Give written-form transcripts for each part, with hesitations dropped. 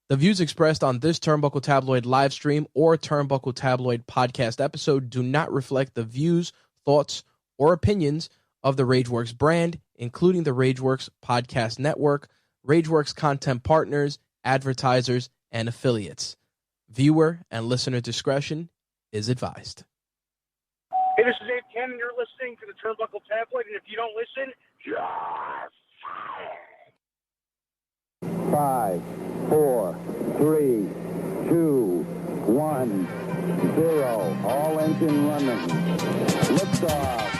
The views expressed on this Turnbuckle Tabloid live stream or Turnbuckle Tabloid podcast episode do not reflect the views, thoughts, or opinions of the Rageworks brand, including the Rageworks podcast network, Rageworks content partners, advertisers, and affiliates. Viewer and listener discretion is advised. Hey, this is Dave Cannon. You're listening to the Turnbuckle Tabloid, and if you don't listen, you're fired. 5, 4, 3, 2, 1, 0. All engine running. Liftoff.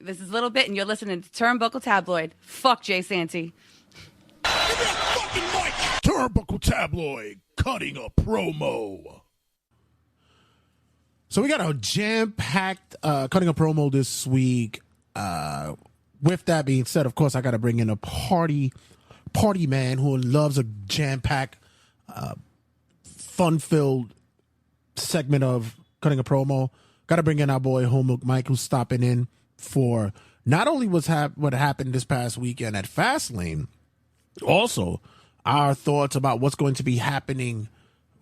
This is Little Bit, and you're listening to Turnbuckle Tabloid. Fuck Jay Santee. Give me that fucking mic! Turnbuckle Tabloid, cutting a promo. So we got a jam-packed cutting a promo this week. With that being said, of course, I got to bring in a party man who loves a jam-packed, fun-filled segment of cutting a promo. Got to bring in our boy Homework Mike, who's stopping in for not only what happened this past weekend at Fastlane, also our thoughts about what's going to be happening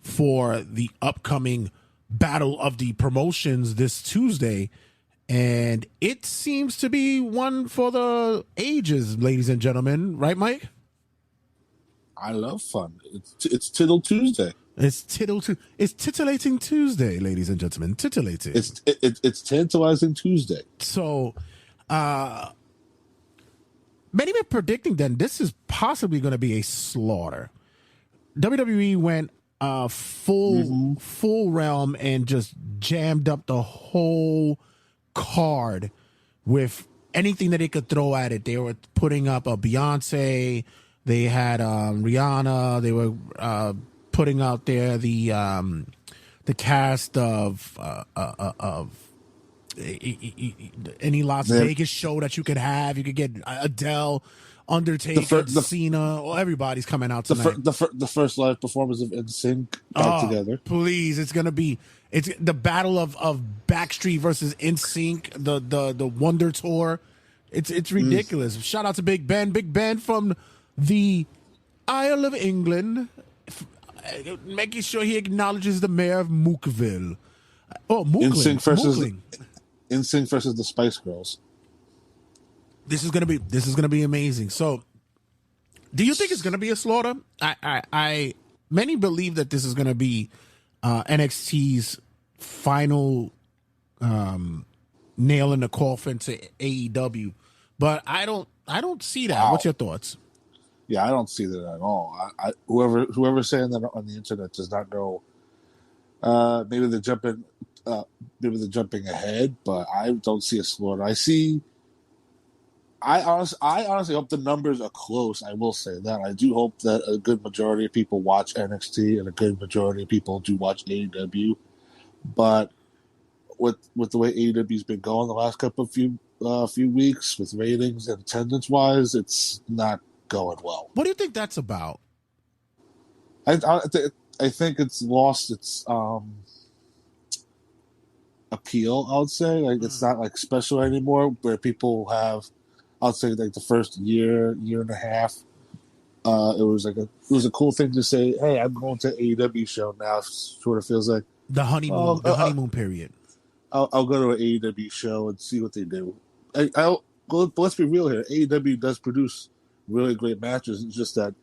for the upcoming Battle of the Promotions this Tuesday. And it seems to be one for the ages, ladies and gentlemen. Right, Mike? I love fun. It's Tittle Tuesday. It's titillating Tuesday, ladies and gentlemen. Titillating. It's tantalizing Tuesday. So, many were predicting then this is possibly going to be a slaughter. WWE went full realm and just jammed up the whole card with anything that they could throw at it. They were putting up a Beyonce. They had Rihanna. They were putting out there the cast of any Las Vegas show that you could have. You could get Adele, Undertaker, Cena. Everybody's coming out tonight. The first live performance of NSYNC got together. Please, it's the battle of Backstreet versus NSYNC, the Wonder Tour. It's ridiculous. Shout out to Big Ben from the Isle of England, making sure he acknowledges the mayor of Mookville. NSYNC versus the Spice Girls. This is gonna be amazing. So, do you think it's gonna be a slaughter? I many believe that this is gonna be NXT's final nail in the coffin to AEW, but I don't see that. Wow. What's your thoughts? Yeah, I don't see that at all. Whoever's saying that on the internet does not know. Maybe they're jumping ahead, but I don't see a slaughter. I honestly hope the numbers are close. I will say that. I do hope that a good majority of people watch NXT and a good majority of people do watch AEW. But with the way AEW's been going the last couple of few weeks with ratings and attendance wise, it's not going well. What do you think that's about? I think it's lost its appeal. I would say it's not like special anymore. Where people have, I'd say like the first year and a half, it was a cool thing to say. Hey, I'm going to AEW show now. It sort of feels like the honeymoon period. I'll go to an AEW show and see what they do. But let's be real here. AEW does produce really great matches. It's just that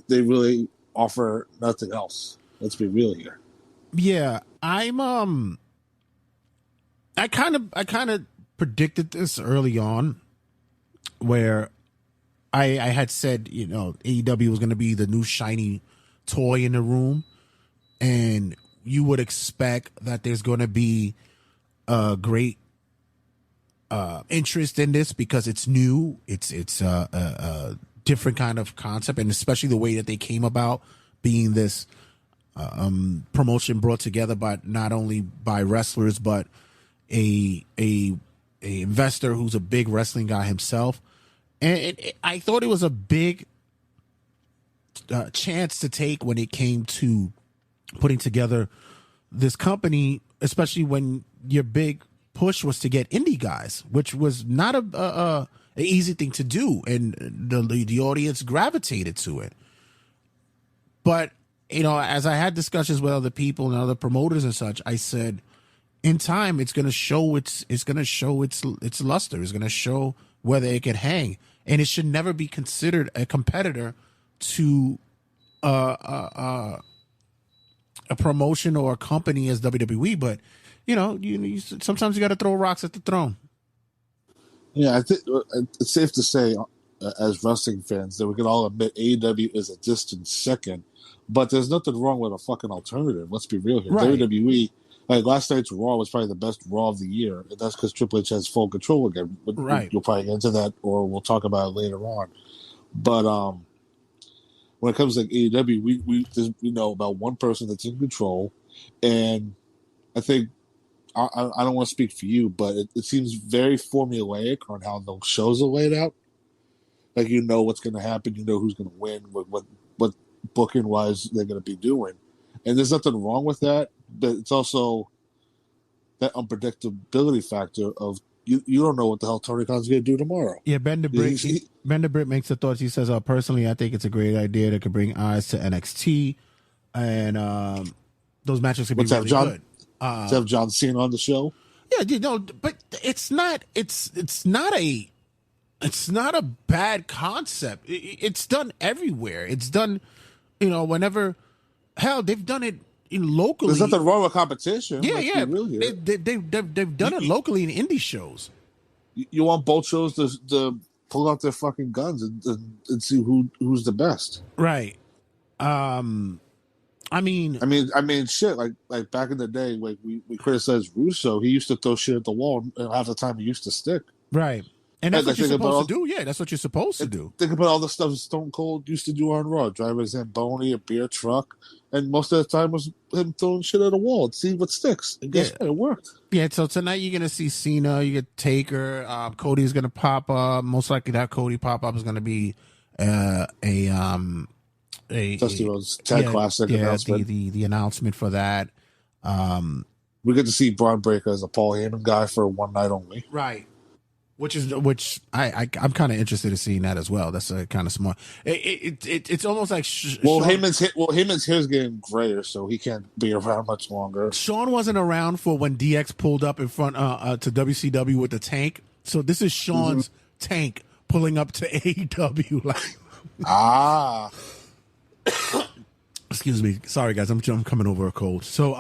they really offer nothing else. Let's be real here. Yeah, I kind of predicted this early on, where I had said, AEW was going to be the new shiny toy in the room, and you would expect that there's going to be a great interest in this because it's new. It's a different kind of concept, and especially the way that they came about being this promotion brought together by not only by wrestlers but a investor who's a big wrestling guy himself, and I thought it was a big chance to take when it came to putting together this company, especially when your big push was to get indie guys, which was not a easy thing to do, and the audience gravitated to it. But as I had discussions with other people and other promoters and such, I said, in time, it's going to show its luster. It's going to show whether it can hang, and it should never be considered a competitor to a promotion or a company as WWE. But you sometimes you got to throw rocks at the throne. Yeah, I think it's safe to say, as wrestling fans, that we can all admit AEW is a distant second. But there's nothing wrong with a fucking alternative. Let's be real here. Right. WWE, like last night's Raw was probably the best Raw of the year, and that's because Triple H has full control again. Right. You'll probably get into that, or we'll talk about it later on. But when it comes to AEW, we know about one person that's in control, and I think I don't want to speak for you, but it seems very formulaic on how those shows are laid out. Like what's going to happen, who's going to win, what booking wise they're going to be doing, and there's nothing wrong with that. But it's also that unpredictability factor of you don't know what the hell Tony Khan's going to do tomorrow. Yeah, Ben DeBritt makes the thoughts. He says, personally, I think it's a great idea that could bring eyes to NXT, and those matches could be really good. To have John Cena on the show. Yeah, but it's not a bad concept. It's done everywhere. It's done, whenever. Hell, they've done it locally. There's nothing wrong with competition. Yeah. They've done it locally in indie shows. You want both shows to pull out their fucking guns and see who's the best. Right. I mean, shit. Like back in the day, like we criticized Russo. He used to throw shit at the wall, and half the time he used to stick. Right. And that's what you're supposed to do. Yeah, that's what you're supposed to do. Think about all the stuff Stone Cold used to do on Raw. Drive a Zamboni, a beer truck. And most of the time was him throwing shit at a wall and see what sticks. And guess what? It worked. Yeah, so tonight you're going to see Cena. You get Taker. Cody's going to pop up. Most likely that Cody pop-up is going to be a Dusty Rhodes Tag Classic announcement. The announcement for that. We get to see Braun Breaker as a Paul Heyman guy for one night only. Right. Which I'm kind of interested in seeing that as well. That's kind of smart. It's almost like Heyman's hair's getting grayer, so he can't be around much longer. Sean wasn't around for when DX pulled up in front to WCW with the tank. So this is Sean's tank pulling up to AEW. Excuse me. Sorry guys, I'm coming over a cold. So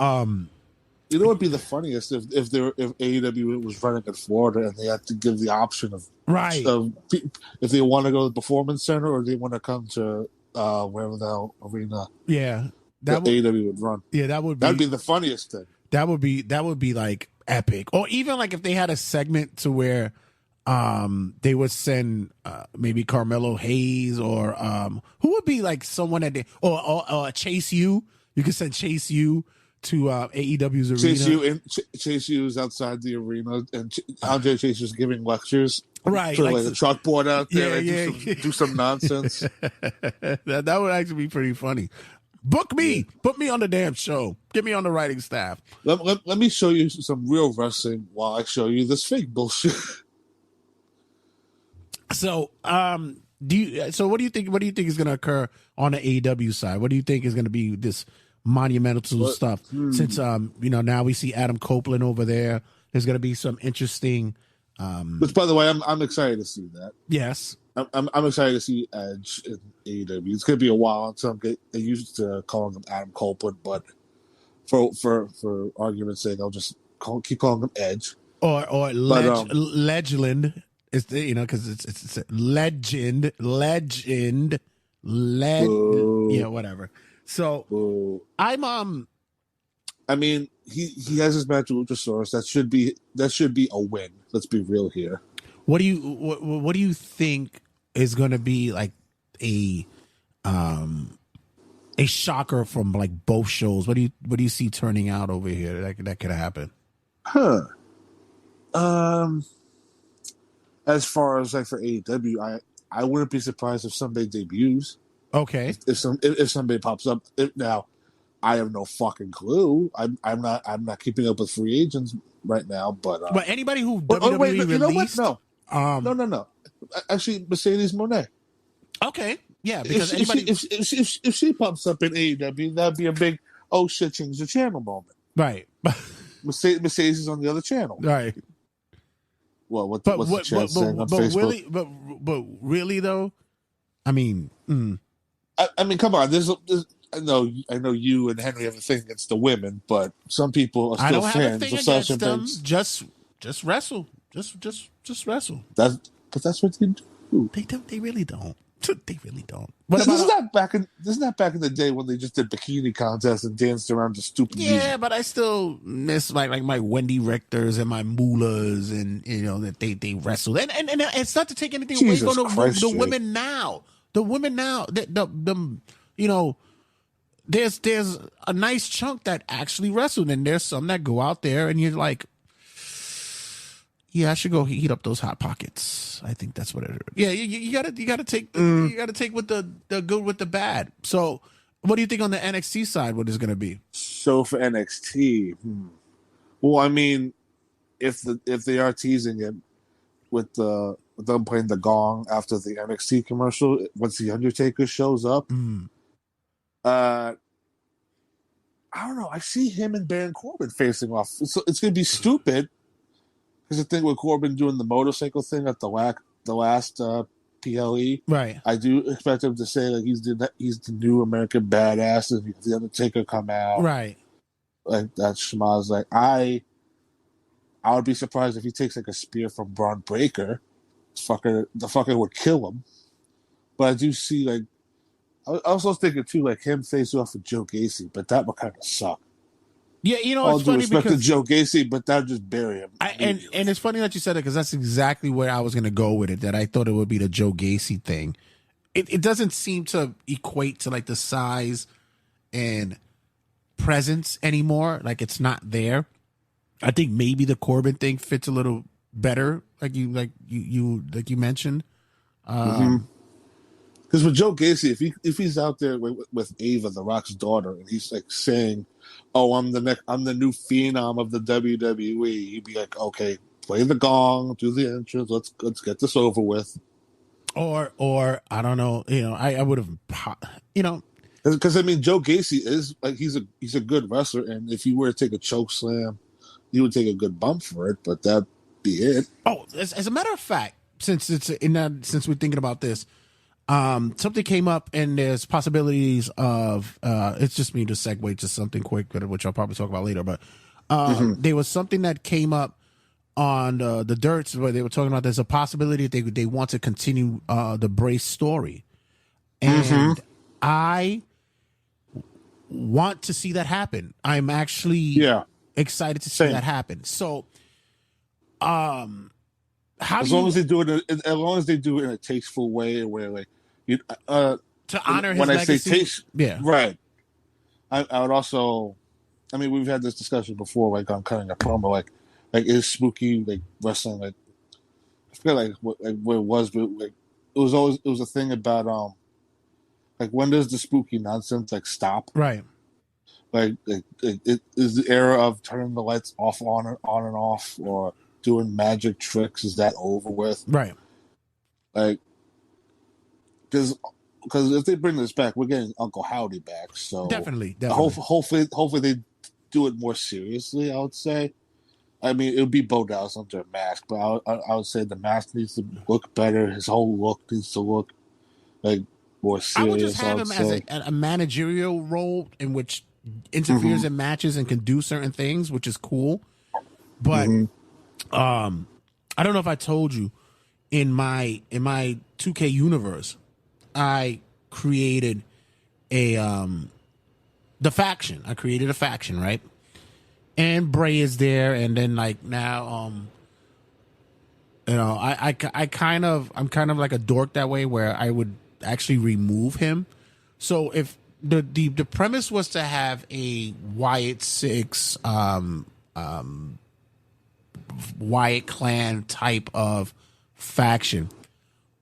you know what would be the funniest if AEW was running in Florida and they had to give the option of if they want to go to the Performance Center or they want to come to wherever the hell arena. Yeah, AEW would run. Yeah, that'd be the funniest thing. That would be like epic. Or even like if they had a segment to where they would send maybe Carmelo Hayes or who would be like someone that or Chase U. You could send Chase U to AEW's arena. Chase U is outside the arena, and Andre Chase is giving lectures. Right, like a chalkboard out there. Do some nonsense. that would actually be pretty funny. Book me, put me on the damn show. Get me on the writing staff. Let me show you some real wrestling while I show you this fake bullshit. So, what do you think? What do you think is going to occur on the AEW side? What do you think is going to be this monumental stuff? Since now we see Adam Copeland over there. There's going to be some interesting. Which, by the way, I'm excited to see that. Yes, I'm excited to see Edge in AEW. It's going to be a while until I'm get used to calling him Adam Copeland, but for argument's sake, I'll just keep calling him Edge or Legend. It's because it's legend, whatever. So I'm I mean, he has his match with Luchasaurus. That should be a win. Let's be real here. What do you think is going to be like a a shocker from like both shows? What do you see turning out over here that could happen? As far as like for AEW, I wouldn't be surprised if somebody debuts. Okay. If somebody pops up. Now, I have no fucking clue. I'm not keeping up with free agents right now. But anybody who WWE wait, you know released, what? No. Actually, Mercedes Moné. Okay, yeah, because if she pops up in AEW, that'd be a big oh shit, change the channel moment. Right. Mercedes is on the other channel. Right. Well, what's the chat saying on Facebook? Really, but really though, I mean, I mean, come on. There's I know you and Henry have a thing against the women, but some people are still fans of such them. Just wrestle. Just wrestle. But that's what they do. They really don't. They really don't. This is not back in the day when they just did bikini contests and danced around the stupid music. But I still miss like my Wendy Richters and my Moolas, and that they wrestled. And it's not to take anything away from the women now. The women now, there's a nice chunk that actually wrestled, and there's some that go out there and you're like, yeah, I should go heat up those hot pockets. I think that's what it is. Yeah, you gotta take you gotta take with the good with the bad. So, what do you think on the NXT side? What is going to be? So for NXT, well, I mean, if they are teasing it with them playing the gong after the NXT commercial, once the Undertaker shows up, I don't know. I see him and Baron Corbin facing off. So it's going to be stupid. Because the thing with Corbin doing the motorcycle thing at the last PLE, right? I do expect him to say like he's the new American badass, and the Undertaker come out, right? Like that schmaz. Like I would be surprised if he takes like a spear from Braun Breaker. The fucker would kill him. But I do see like I also was thinking too like him facing off with Joe Gacy, but that would kind of suck. Yeah, all it's due funny respect because to Joe Gacy, but that would just bury him. And it's funny that you said it because that's exactly where I was going to go with it. That I thought it would be the Joe Gacy thing. It doesn't seem to equate to like the size and presence anymore. Like it's not there. I think maybe the Corbin thing fits a little better, like you mentioned. Because with Joe Gacy, if he's out there with Ava, The Rock's daughter, and he's like saying, "Oh, I'm the new phenom of the WWE," he'd be like, "Okay, play the gong, do the entrance, let's get this over with." Or I don't know, I would have, because I mean, Joe Gacy is like he's a good wrestler, and if you were to take a choke slam, you would take a good bump for it, but that'd be it. Oh, as a matter of fact, since we're thinking about this. Something came up, and there's possibilities of it's just me to segue to something quick, which I'll probably talk about later. But there was something that came up on the Dirts where they were talking about there's a possibility that they want to continue the Brace story, and I want to see that happen. I'm actually excited to see that happen. So, as long as they do it in a tasteful way, where like to honor his when legacy. I say taste, right. I would also, I mean, we've had this discussion before, like on cutting a promo, like is Spooky like wrestling? Like I forget like what it was, but like it was a thing about like when does the Spooky nonsense like stop? Right. Like it is the era of turning the lights off on and off, or doing magic tricks, is that over with? Right. Like, because if they bring this back, we're getting Uncle Howdy back. So definitely. Hopefully they do it more seriously. I would say. I mean, it would be Bo Dallas under a mask, but I would say the mask needs to look better. His whole look needs to look like more serious. I would just have him as a managerial role in which interferes in matches and can do certain things, which is cool. But I don't know if I told you, in my 2K universe, I created the faction. I created a faction, right? And Bray is there, and then like now, I'm kind of like a dork that way, where I would actually remove him. So if the premise was to have a Wyatt Six, Wyatt clan type of faction.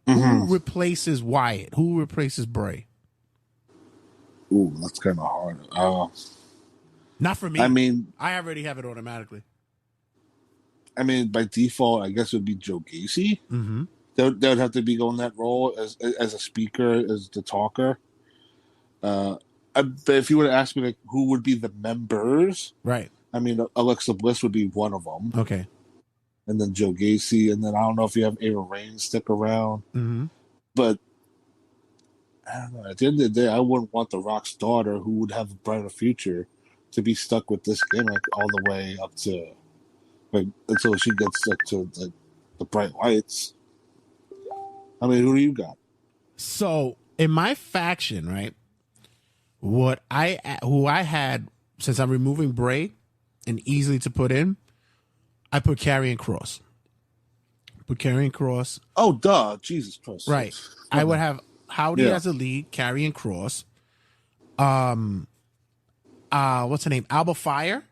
Who replaces Wyatt? Who replaces Bray? Ooh, that's kind of hard. Not for me. I mean, I already have it automatically. I mean, by default, I guess it would be Joe Gacy. Mm-hmm. They would have to be going that role as a speaker, as the talker. But if you were to ask me, like, who would be the members? Right. I mean, Alexa Bliss would be one of them. Okay. And then Joe Gacy, and then I don't know if you have Ava Raine stick around. Mm-hmm. But I don't know. At the end of the day, I wouldn't want The Rock's daughter, who would have a brighter future, to be stuck with this gimmick all the way up to, like, until she gets stuck to the bright lights. I mean, who do you got? So in my faction, right, who I had, since I'm removing Bray and easily to put in, I put Karrion Kross. Oh, duh. Jesus Christ. Right. I would have Howdy as a lead, Karrion Kross. What's her name? Alba Fire.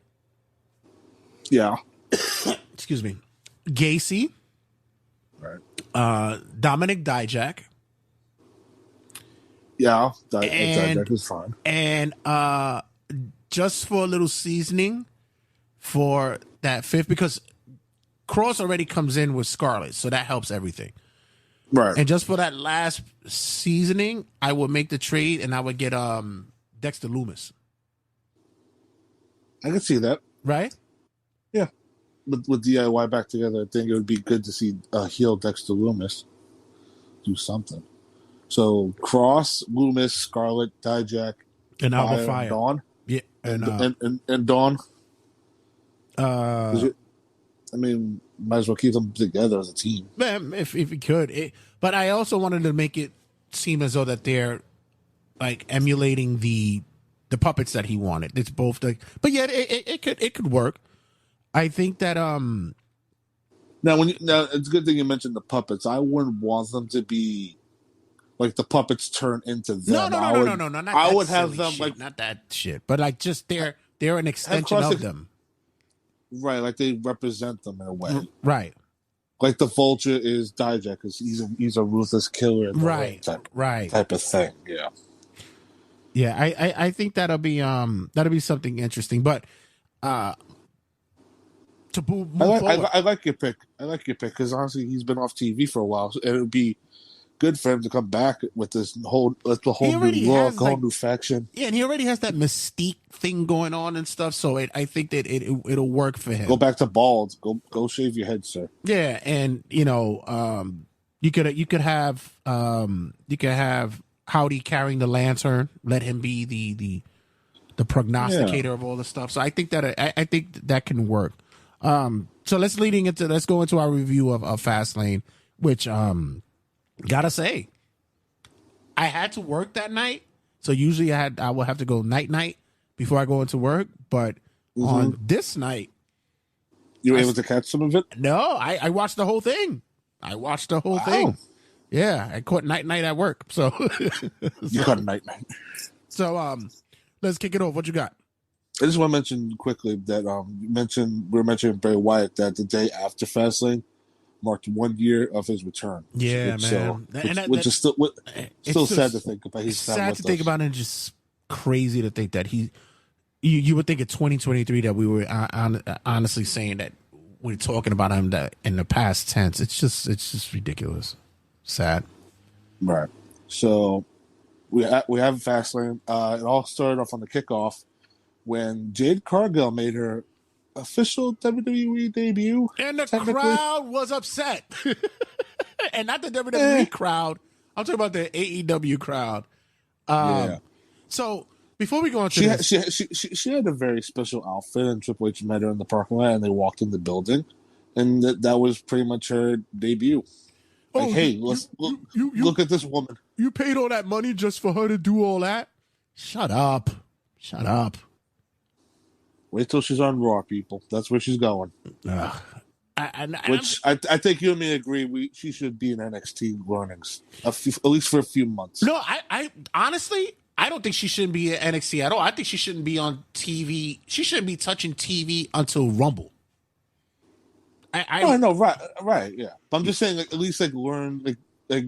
Yeah. Excuse me. Gacy. Right. Dominic Dijak. Yeah. That is fine. And just for a little seasoning for that fifth, because Cross already comes in with Scarlett, so that helps everything. Right. And just for that last seasoning, I would make the trade and I would get Dexter Lumis. I can see that. Right? Yeah. With DIY back together, I think it would be good to see heel Dexter Lumis do something. So Cross, Lumis, Scarlett, Dijak, and Alba Fire. Dawn. Yeah. And Dawn. I mean, might as well keep them together as a team. Man, if you could. But I also wanted to make it seem as though that they're like emulating the puppets that he wanted. It's both like, but yeah, it could work. I think that now it's a good thing you mentioned the puppets. I wouldn't want them to be like the puppets turn into them. No. Not I that would have silly them shit, like not that shit, but like just they're an extension of them. Right, like they represent them in a way. Right. Like the Vulture is Dijak because he's a ruthless killer. In the ring type of thing. Yeah. Yeah, I think that'll be something interesting. But to move forward. I like your pick. Because honestly, he's been off TV for a while, so it would be good for him to come back with the whole new look, whole new faction. Yeah, and he already has that mystique thing going on and stuff. So I think that it'll work for him. Go back to bald. Go shave your head, sir. Yeah, and you could have Howdy carrying the lantern. Let him be the prognosticator of all the stuff. So I think that can work. So let's go into our review of Fastlane, which gotta say, I had to work that night. So usually I will have to go night before I go into work. But on this night, you were able to catch some of it? No, I watched the whole thing. Thing. Yeah, I caught night at work. So you caught night. So let's kick it off. What you got? I just want to mention quickly that we were mentioning Bray Wyatt that the day after Fastlane marked 1 year of his return. Yeah, man. Which is still sad to think about. He's sad to think about, and just crazy to think that you would think in 2023 that we were honestly saying that we're talking about him that in the past tense. It's just ridiculous. Sad. Right. So we have Fastlane. It all started off on the kickoff when Jade Cargill made her official WWE debut. And the crowd was upset. And not the WWE crowd. I'm talking about the AEW crowd. Yeah. So before we go into this, she had a very special outfit, and Triple H met her in the parking lot, and they walked in the building, and that was pretty much her debut. Like, hey, look at this woman. You paid all that money just for her to do all that? Shut up. Wait till she's on Raw, people. That's where she's going. I think you and me agree. She should be in NXT learnings, at least for a few months. No, I honestly, I don't think she shouldn't be at NXT at all. I think she shouldn't be on TV. She shouldn't be touching TV until Rumble. I know, right, yeah. But I'm just saying, like, at least like learn, like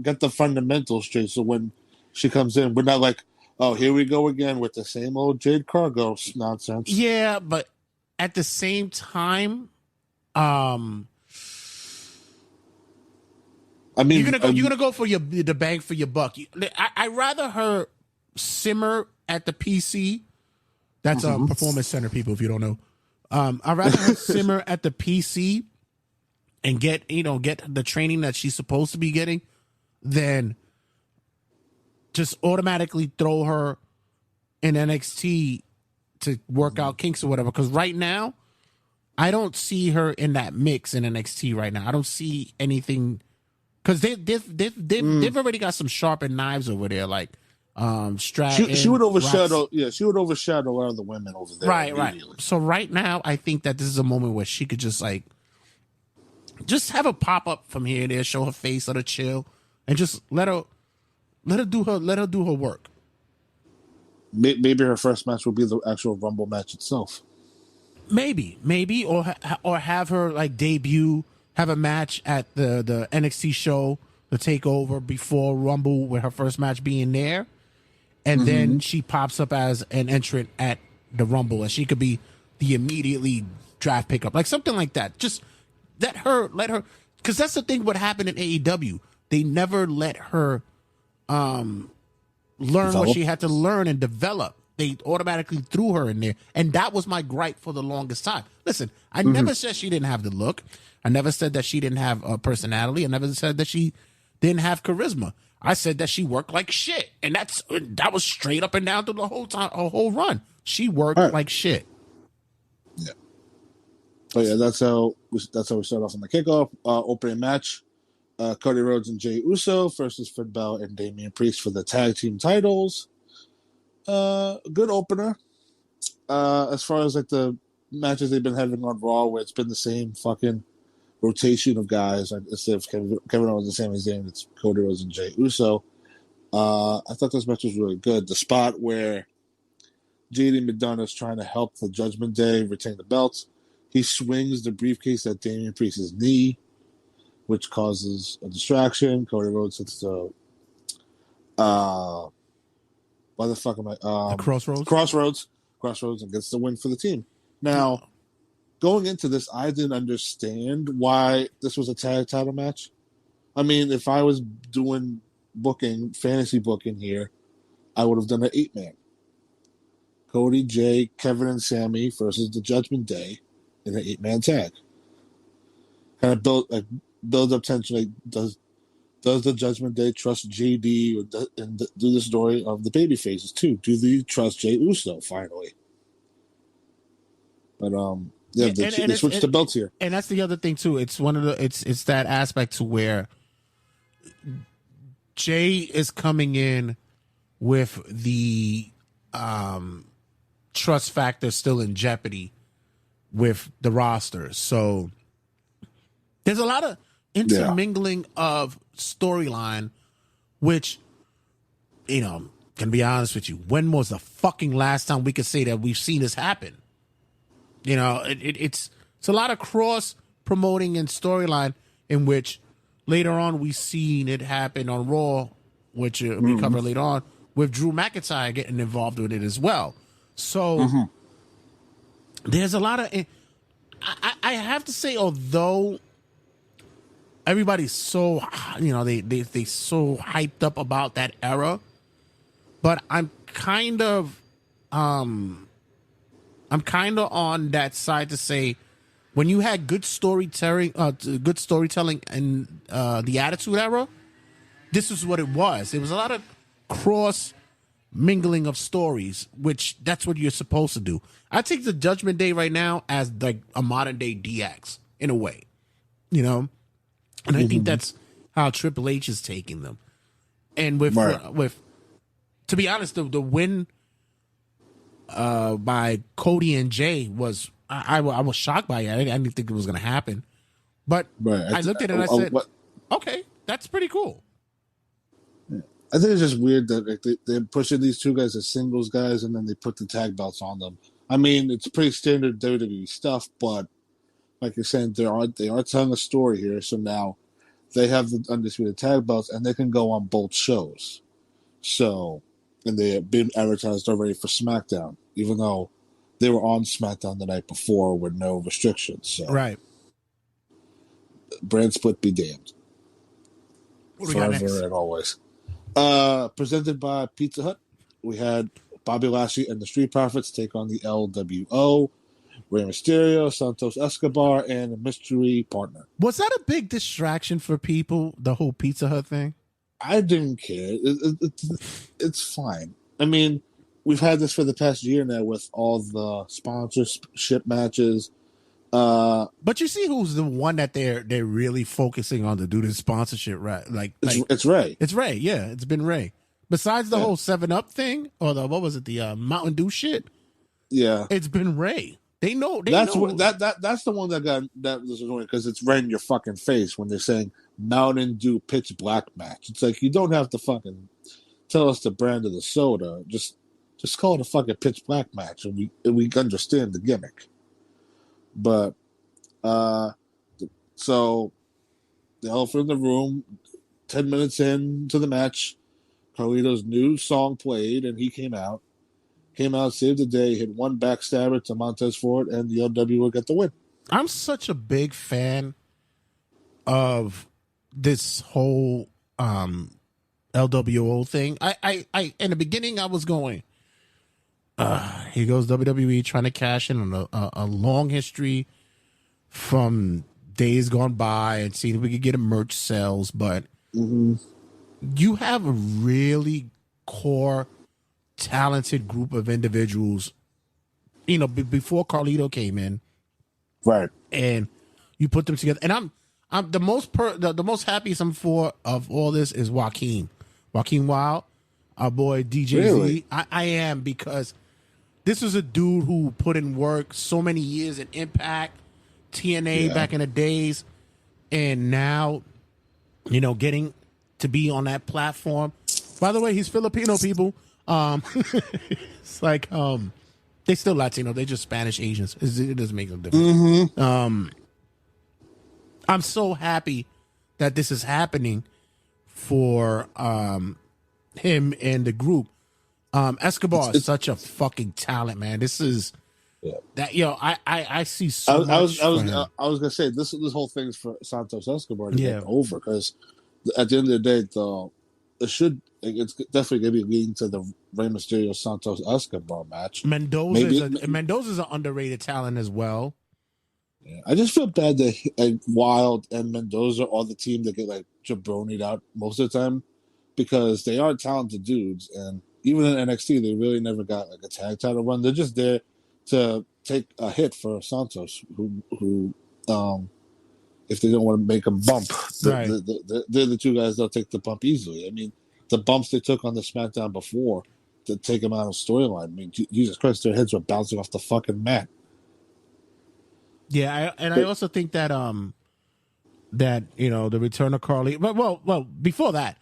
get the fundamentals straight. So when she comes in, we're not like, oh, here we go again with the same old Jade Cargill nonsense. Yeah, but at the same time, I mean, you're gonna go for the bang for your buck. I rather her simmer at the PC. That's a performance center, people. If you don't know, I'd rather her simmer at the PC and get the training that she's supposed to be getting, than just automatically throw her in NXT to work out kinks or whatever. Because right now, I don't see her in that mix in NXT right now. I don't see anything. Because they've already got some sharpened knives over there, like Stratton. She would overshadow. Yeah, she would overshadow a lot of the women over there. Right. So right now, I think that this is a moment where she could just have a pop up from here and there, show her face, let her chill, and just let her do her work. Maybe her first match will be the actual Rumble match itself. Maybe, or have her debut. Have a match at the NXT show, the takeover before Rumble, with her first match being there. And then she pops up as an entrant at the Rumble, and she could be the immediately draft pickup. Like something like that. Just let her, because that's the thing what happened in AEW. They never let her learn what she had to learn and develop. They automatically threw her in there. And that was my gripe for the longest time. Listen, I never said she didn't have the look. I never said that she didn't have a personality. I never said that she didn't have charisma. I said that she worked like shit. And that was straight up and down through the whole time, a whole run. She worked like shit. Yeah. But yeah, that's how we start off on the kickoff. Opening match. Cody Rhodes and Jey Uso versus Finn Balor and Damian Priest for the tag team titles. Good opener. As far as the matches they've been having on Raw, where it's been the same fucking rotation of guys. Instead of Kevin Owens and Sami Zayn, it's Cody Rhodes and Jey Uso. I thought this match was really good. The spot where JD McDonough is trying to help the Judgment Day retain the belts, he swings the briefcase at Damian Priest's knee, which causes a distraction. Cody Rhodes hits the what the fuck am I? The Crossroads? Crossroads, and gets the win for the team. Now, going into this, I didn't understand why this was a tag title match. I mean, if I was doing fantasy booking here, I would have done an 8-man. Cody, Jay, Kevin, and Sammy versus the Judgment Day in an 8-man tag. Kind of build up tension. Does the Judgment Day trust JD and do the story of the baby faces too? Do they trust Jey Uso finally? But they switched the belts here, and that's the other thing too. It's it's that aspect to where Jay is coming in with the trust factor still in jeopardy with the roster. So there's a lot of intermingling of storyline, which, can be honest with you, when was the fucking last time we could say that we've seen this happen? It's a lot of cross promoting and storyline in which later on we've seen it happen on Raw, which we cover later on, with Drew McIntyre getting involved with it as well. So there's a lot of, I have to say, although everybody's so, they so hyped up about that era, but I'm kind of on that side to say, when you had good storytelling in the Attitude Era, this is what it was. It was a lot of cross mingling of stories, which that's what you're supposed to do. I take the Judgment Day right now as like a modern day DX in a way, and I think that's how Triple H is taking them. And with to be honest, the win by Cody and Jay was, I was shocked by it. I didn't think it was going to happen, but I looked at it and I said, okay, that's pretty cool. I think it's just weird that like, they're pushing these two guys as singles guys, and then they put the tag belts on them. I mean, it's pretty standard WWE stuff, but like you're saying, they are telling a story here. So now they have the undisputed tag belts, and they can go on both shows. So, and they have been advertised already for SmackDown, even though they were on SmackDown the night before with no restrictions. So, Right. brand split be damned. What do we got next? Forever and always. Presented by Pizza Hut, we had Bobby Lashley and the Street Profits take on the LWO, Rey Mysterio, Santos Escobar, and a mystery partner. Was that a big distraction for people, the whole Pizza Hut thing? I didn't care. It's fine. I mean, we've had this for the past year now with all the sponsorship matches. But you see who's the one that they're really focusing on to do the sponsorship, right? It's Ray. It's Ray. Yeah, it's been Ray. Besides the whole 7-Up thing, or the the Mountain Dew shit. Yeah, it's been Ray. They know. That's the one that was annoying because it's right in your fucking face when they're saying Mountain Dew pitch black match. It's like you don't have to fucking tell us the brand of the soda. Just call it a fucking pitch black match, and we understand the gimmick. But so the elephant in the room. 10 minutes into the match, Carlito's new song played, and he came out, saved the day, hit one backstabber to Montez Ford, and the LW will get the win. I'm such a big fan of this whole LWO thing. I in the beginning I was going, here goes WWE trying to cash in on a long history from days gone by and see if we could get a merch sales, but you have a really core talented group of individuals, before Carlito came in, right? And you put them together. And I'm the most happiest I'm for of all this is Joaquin Wild, our boy DJ Really? Z. I am, because this is a dude who put in work so many years in Impact, TNA back in the days, and now getting to be on that platform. By the way, he's Filipino, people. It's like they still Latino, they just Spanish Asians. It doesn't make no difference. I'm so happy that this is happening for him and the group. Escobar is such a fucking talent, man. This is that I see so much. I was gonna say this whole thing is for Santos Escobar to get over, because at the end of the day, it's definitely gonna be leading to the Rey Mysterio Santos Escobar match. Mendoza's an underrated talent as well. Yeah, I just feel bad that Wild and Mendoza are the team that get like jabronied out most of the time, because they are talented dudes, and even in NXT they really never got like a tag title run. They're just there to take a hit for Santos, who if they don't want to make him bump, they're the two guys that'll take the bump easily. I mean, the bumps they took on the SmackDown before to take them out of storyline. I mean, Jesus Christ, their heads were bouncing off the fucking mat. Yeah, I also think that the return of Carly. Well, before that,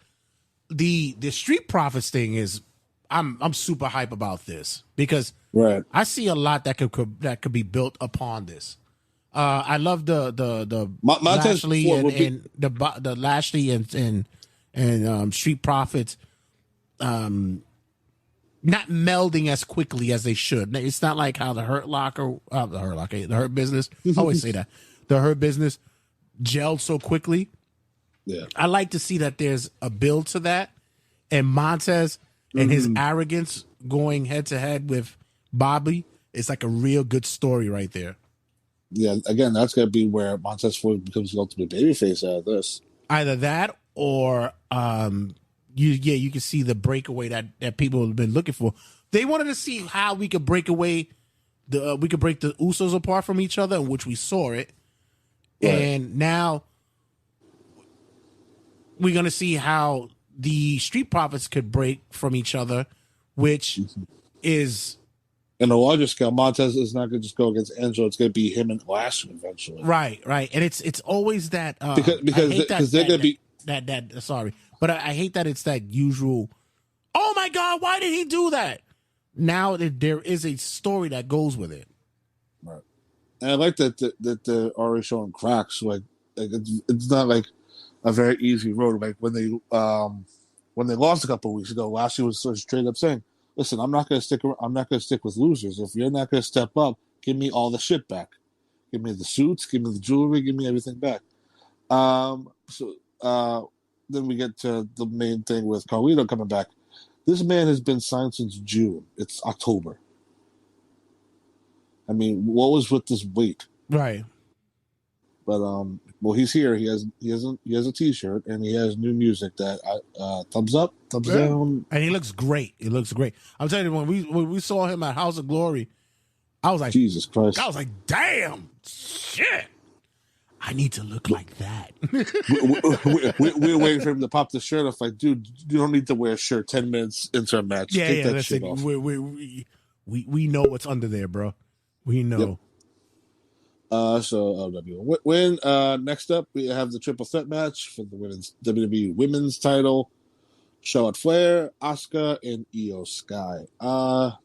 the Street Profits thing is, I'm super hype about this, because I see a lot that could be built upon this. I love the Lashley and the Lashley and Street Profits not melding as quickly as they should. It's not like how the Hurt Business. I always say that the Hurt Business gelled so quickly. Yeah, I like to see that there's a build to that, and Montez and his arrogance going head to head with Bobby is like a real good story right there. Yeah, again, that's gonna be where Montez Ford becomes the ultimate babyface out of this. Either that, or you can see the breakaway that people have been looking for. They wanted to see how we could break away we could break the Usos apart from each other, in which we saw it, and now we're gonna see how the Street Profits could break from each other, which is. In a larger scale, Montez is not going to just go against Angelo. It's going to be him and Lashley eventually. Right, and it's always that because they're going to be sorry, But I hate that it's that usual, oh my God, why did he do that? Now there is a story that goes with it. Right. And I like that they're already showing cracks. Like it's not like a very easy road. Like when they lost a couple of weeks ago, Lashley was sort of straight up saying, "Listen, I'm not going to stick with losers. If you're not going to step up, give me all the shit back. Give me the suits, give me the jewelry, give me everything back." Then we get to the main thing with Carlito coming back. This man has been signed since June. It's October. I mean, what was with this wait? Right. But well, he's here. He has a T-shirt and he has new music that thumbs up, thumbs down, and he looks great. He looks great. I'm telling you, when we saw him at House of Glory, I was like, Jesus Christ! I was like, damn, shit. I need to look like that. We're waiting for him to pop the shirt off. Like, dude, you don't need to wear a shirt 10 minutes into a match. Take that shit off. We know what's under there, bro. We know. Yep. So LW win. Next up, we have the triple threat match for the women's WWE Women's Title. Charlotte Flair, Asuka, and Io Sky.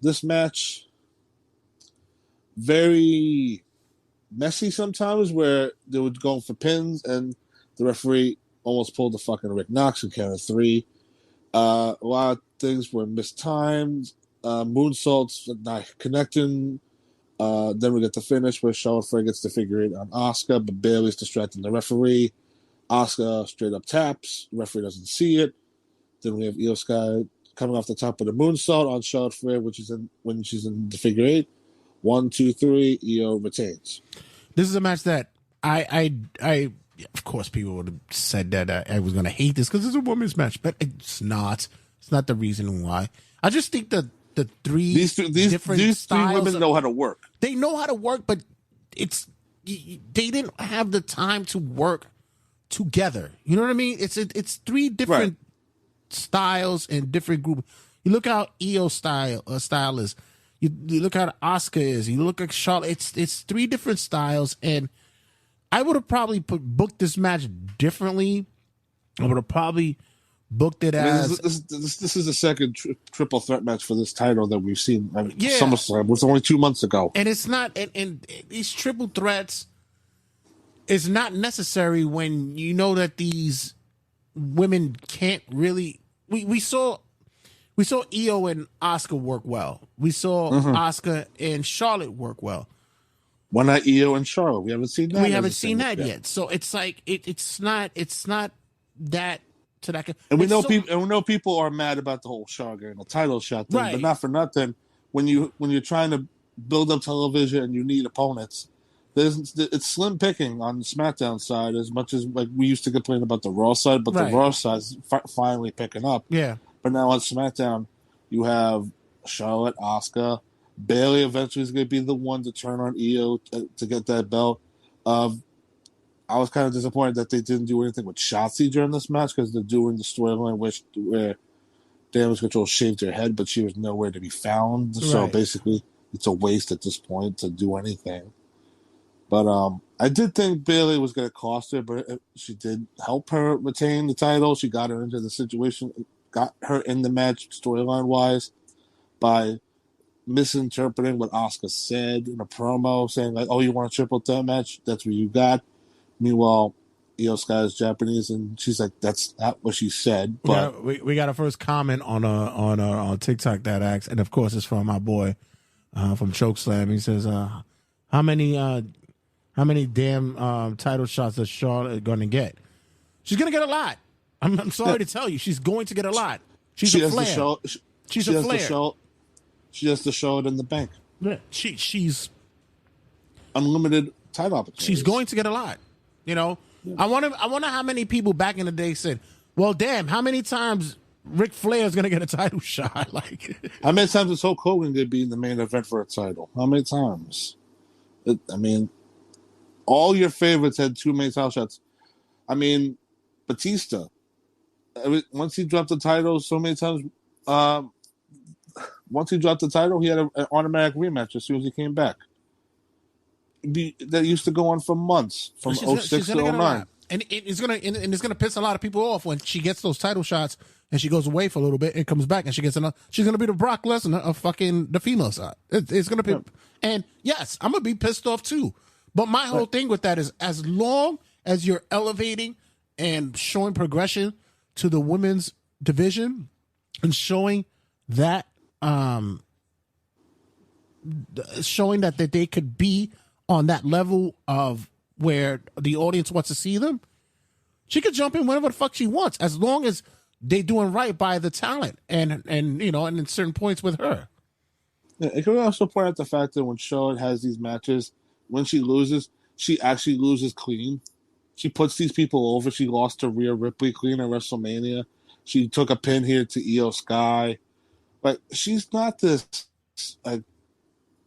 This match, very messy sometimes, where they were going for pins and the referee almost pulled the fucking Rick Knox and count of 3. A lot of things were mistimed. Moonsaults not connecting. Then we get the finish where Charlotte Flair gets the figure 8 on Asuka, but Bayley's distracting the referee. Asuka straight up taps. The referee doesn't see it. Then we have Io Sky coming off the top of the moonsault on Charlotte Flair, when she's in the figure 8. 1, 2, 3. Io retains. This is a match that I of course people would have said that I was going to hate this because it's a women's match, but it's not. It's not the reason why. I just think that the these three women know how to work. They know how to work, but they didn't have the time to work together. You know what I mean? It's 3 different styles and different groups. You look how Io style is. You look how Asuka is. You look at Charlotte. It's 3 different styles, and I would have probably booked this match differently. I would have probably booked it as this is the second triple threat match for this title that we've seen. SummerSlam was only 2 months ago, and it's not. And these triple threats is not necessary when you know that these women can't really. We saw Io and Asuka work well. We saw Asuka and Charlotte work well. Why not Io and Charlotte? We haven't seen that. We haven't seen that yet. So it's like it's not that to that. And we know people are mad about the whole Charlotte getting a title shot thing, but not for nothing. When you're trying to build up television and you need opponents, it's slim picking on the SmackDown side as much as like we used to complain about the Raw side, but the Raw side is finally picking up. Yeah. But now on SmackDown, you have Charlotte, Asuka, Bayley eventually is going to be the one to turn on Io to get that belt. I was kind of disappointed that they didn't do anything with Shotzi during this match because they're doing the storyline where Damage Control shaved her head, but she was nowhere to be found. Right. So basically, it's a waste at this point to do anything. But I did think Bayley was going to cost her, but she did help her retain the title. She got her into the situation, got her in the match storyline-wise by misinterpreting what Asuka said in a promo, saying like, "Oh, you want a triple threat match? That's what you got." Meanwhile, Io Sky is Japanese, and she's like, "That's not what she said." But we got a first comment on TikTok that asks, and of course it's from my boy from Chokeslam. He says, "How many damn title shots is Charlotte going to get? She's going to get a lot. I'm sorry to tell you, she's going to get a lot. She's a Flair. She's a Flair. She has to show it in the bank. Yeah, she's unlimited title opportunities. She's going to get a lot. You know, yeah. I wonder how many people back in the day said, "Well, damn, how many times Ric Flair is going to get a title shot?" Like, how many times is Hulk Hogan going to be in the main event for a title? How many times? All your favorites had 2 main title shots. I mean, Batista. Once he dropped the title so many times, once he dropped the title, he had an automatic rematch as soon as he came back. That used to go on for months, from 06 to 09. And it's gonna piss a lot of people off when she gets those title shots and she goes away for a little bit and comes back and she gets another. She's gonna be the Brock Lesnar of fucking the female side. It's gonna be, and yes, I'm gonna be pissed off too. But my whole thing with that is, as long as you're elevating and showing progression to the women's division and showing that that they could be on that level of where the audience wants to see them, she could jump in whenever the fuck she wants, as long as they doing right by the talent and you know, and in certain points with her. Yeah, it can also point out the fact that when Charlotte has these matches, when she loses, she actually loses clean. She puts these people over. She lost to Rhea Ripley clean at WrestleMania. She took a pin here to Io Sky. Like, she's not this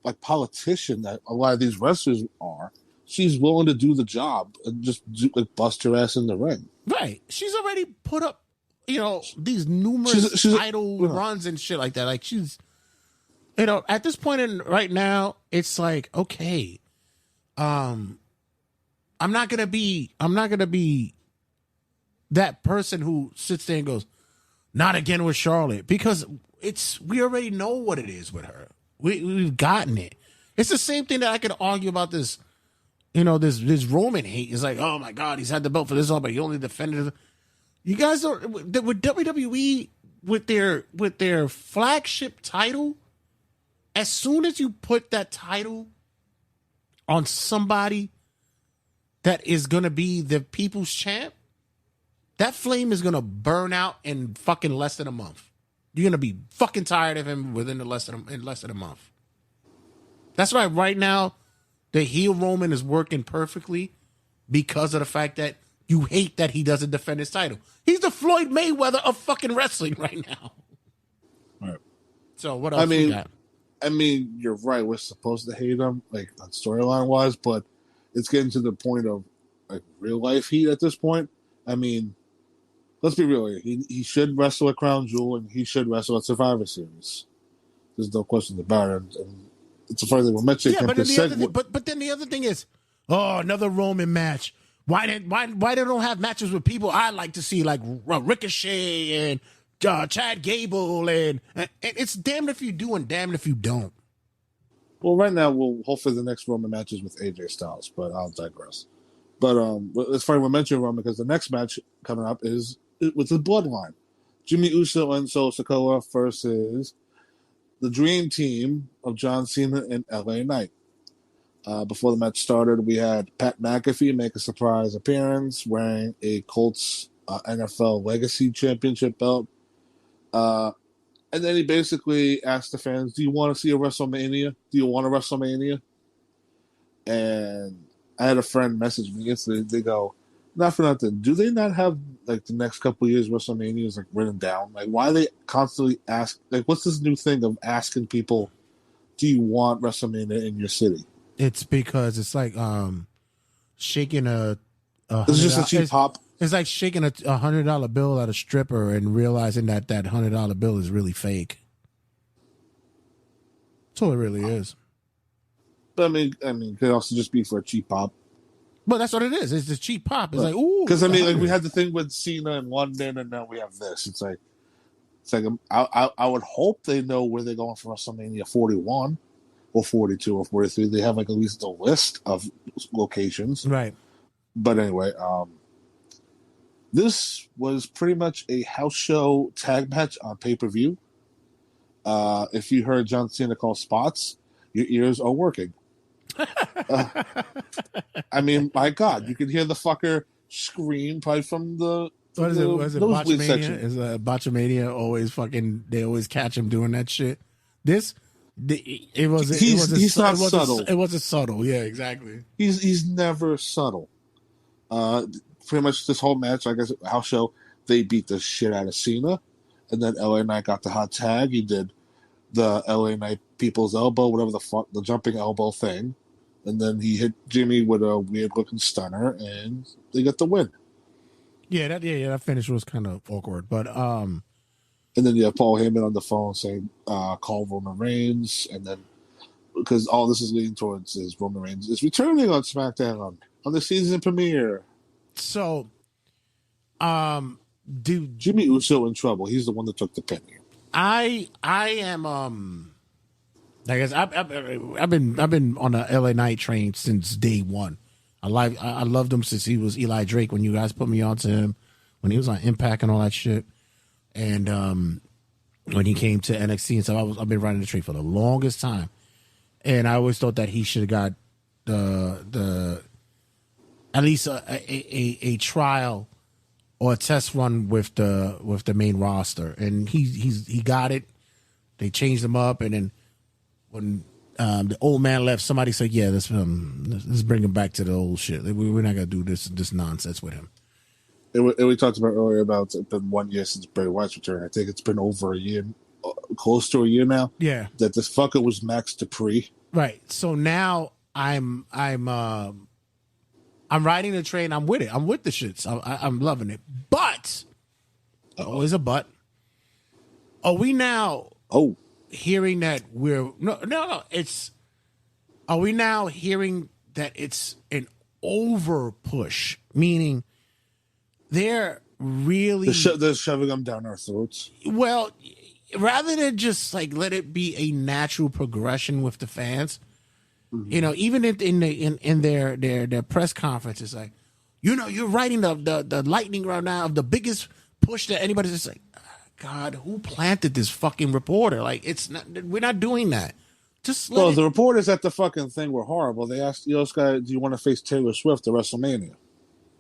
like politician that a lot of these wrestlers are. She's willing to do the job and just bust her ass in the ring. Right. She's already put up, you know, these numerous title runs and shit like that. Like, she's, you know, at this point in right now, it's like, okay, I'm not gonna be that person who sits there and goes, not again with Charlotte, because we already know what it is with her. We've gotten it. It's the same thing that I could argue about this, you know, this Roman hate. It's like, oh my God, he's had the belt for this long, but he only defended it. You guys don't, with WWE, with their flagship title, as soon as you put that title on somebody that is going to be the people's champ, that flame is going to burn out in fucking less than a month. You're going to be fucking tired of him in less than a month. That's why right now the heel Roman is working perfectly, because of the fact that you hate that he doesn't defend his title. He's the Floyd Mayweather of fucking wrestling right now. Right. So what else you got? I mean, you're right. We're supposed to hate him, like, on storyline wise, but it's getting to the point of like real life heat at this point. I mean, let's be real here. He should wrestle at Crown Jewel, and he should wrestle at Survivor Series. There's no questions about it. And it's a funny thing we're mentioning. Yeah, but then the other thing is, another Roman match. Why they don't have matches with people I like to see, like Ricochet and Chad Gable, and it's damned if you do and damned if you don't. Well, right now we'll hopefully the next Roman match is with AJ Styles, but I'll digress. But it's funny we're mentioning Roman because the next match coming up is with the Bloodline. Jimmy Uso and Solo Sikoa versus the Dream Team of John Cena and LA Knight. Before the match started, we had Pat McAfee make a surprise appearance wearing a Colts NFL Legacy Championship belt. And then he basically asked the fans, do you want to see a WrestleMania? Do you want a WrestleMania? And I had a friend message me yesterday. They go, not for nothing. Do they not have, like, the next couple of years WrestleManias, like, written down? Like, why they constantly ask, like, what's this new thing of asking people, do you want WrestleMania in your city? It's because it's like shaking a this is just a cheap pop. It's like shaking a $100 bill at a stripper and realizing that $100 bill is really fake. That's all it really is. But I mean, it could also just be for a cheap pop. But that's what it is. It's a cheap pop. It's like, ooh. Because I mean, like, we had the thing with Cena in London, and now we have this. It's like I would hope they know where they're going for WrestleMania 41 or 42 or 43. They have, like, at least a list of locations, right? But anyway, this was pretty much a house show tag match on pay-per-view. If you heard John Cena call spots, your ears are working. I mean, my God, you can hear the fucker scream probably from the what is it? Was it nosebleed Botchamania? section. Is Botchamania always fucking? They always catch him doing that shit. He's not subtle. It wasn't subtle. Yeah, exactly. He's never subtle. Pretty much this whole match, I guess, house show, they beat the shit out of Cena, and then LA Knight got the hot tag. He did the LA Knight people's elbow, whatever the fuck, the jumping elbow thing, and then he hit Jimmy with a weird looking stunner, and they got the win. Yeah, that finish was kind of awkward, but and then you have Paul Heyman on the phone saying, "Call Roman Reigns," and then because all this is leading towards is Roman Reigns is returning on SmackDown on the season premiere. So, dude, Jimmy Uso in trouble. He's the one that took the penny. I am I guess I've been on the LA Knight train since day one. I loved him since he was Eli Drake when you guys put me on to him when he was on Impact and all that shit. And when he came to NXT and stuff, I've been riding the train for the longest time. And I always thought that he should have got the at least a trial or a test run with the main roster, and he got it. They changed him up, and then when the old man left, somebody said, "Yeah, let's bring him back to the old shit. We're not gonna do this nonsense with him." And we talked about earlier about it's been 1 year since Bray Wyatt's return. I think it's been over a year, close to a year now. Yeah, that this fucker was Max Dupree. Right. So now I'm riding the train. I'm with it. I'm with the shits. I'm loving it. But always a but. Are we now hearing that we're no? It's are we now hearing that it's an over push, meaning they're really they're shoving them down our throats. Well, rather than just like let it be a natural progression with the fans, you know, even in their press conferences, like, you know, you're writing the lightning round now of the biggest push that anybody's just like, God, who planted this fucking reporter? Like, we're not doing that. Just the reporters at the fucking thing were horrible. They asked this guy, "Do you want to face Taylor Swift at WrestleMania?"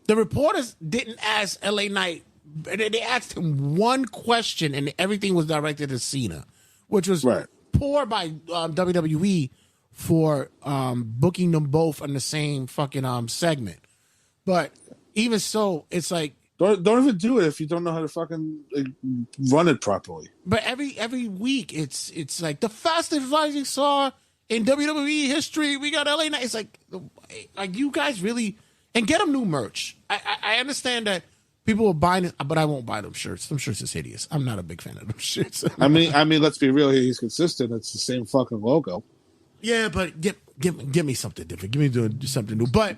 The reporters didn't ask LA Knight. They asked him one question, and everything was directed at Cena, which was poor by WWE for booking them both on the same fucking segment. But even so, it's like don't even do it if you don't know how to fucking run it properly. But every week, it's like the fastest rising star in WWE history. We got LA Knight. It's like, are you guys really? And get them new merch. I understand that. People are buying it, but I won't buy them shirts. Them shirts is hideous. I'm not a big fan of them shirts. I mean, let's be real here. He's consistent. It's the same fucking logo. Yeah, but give me something different. Give me something new. But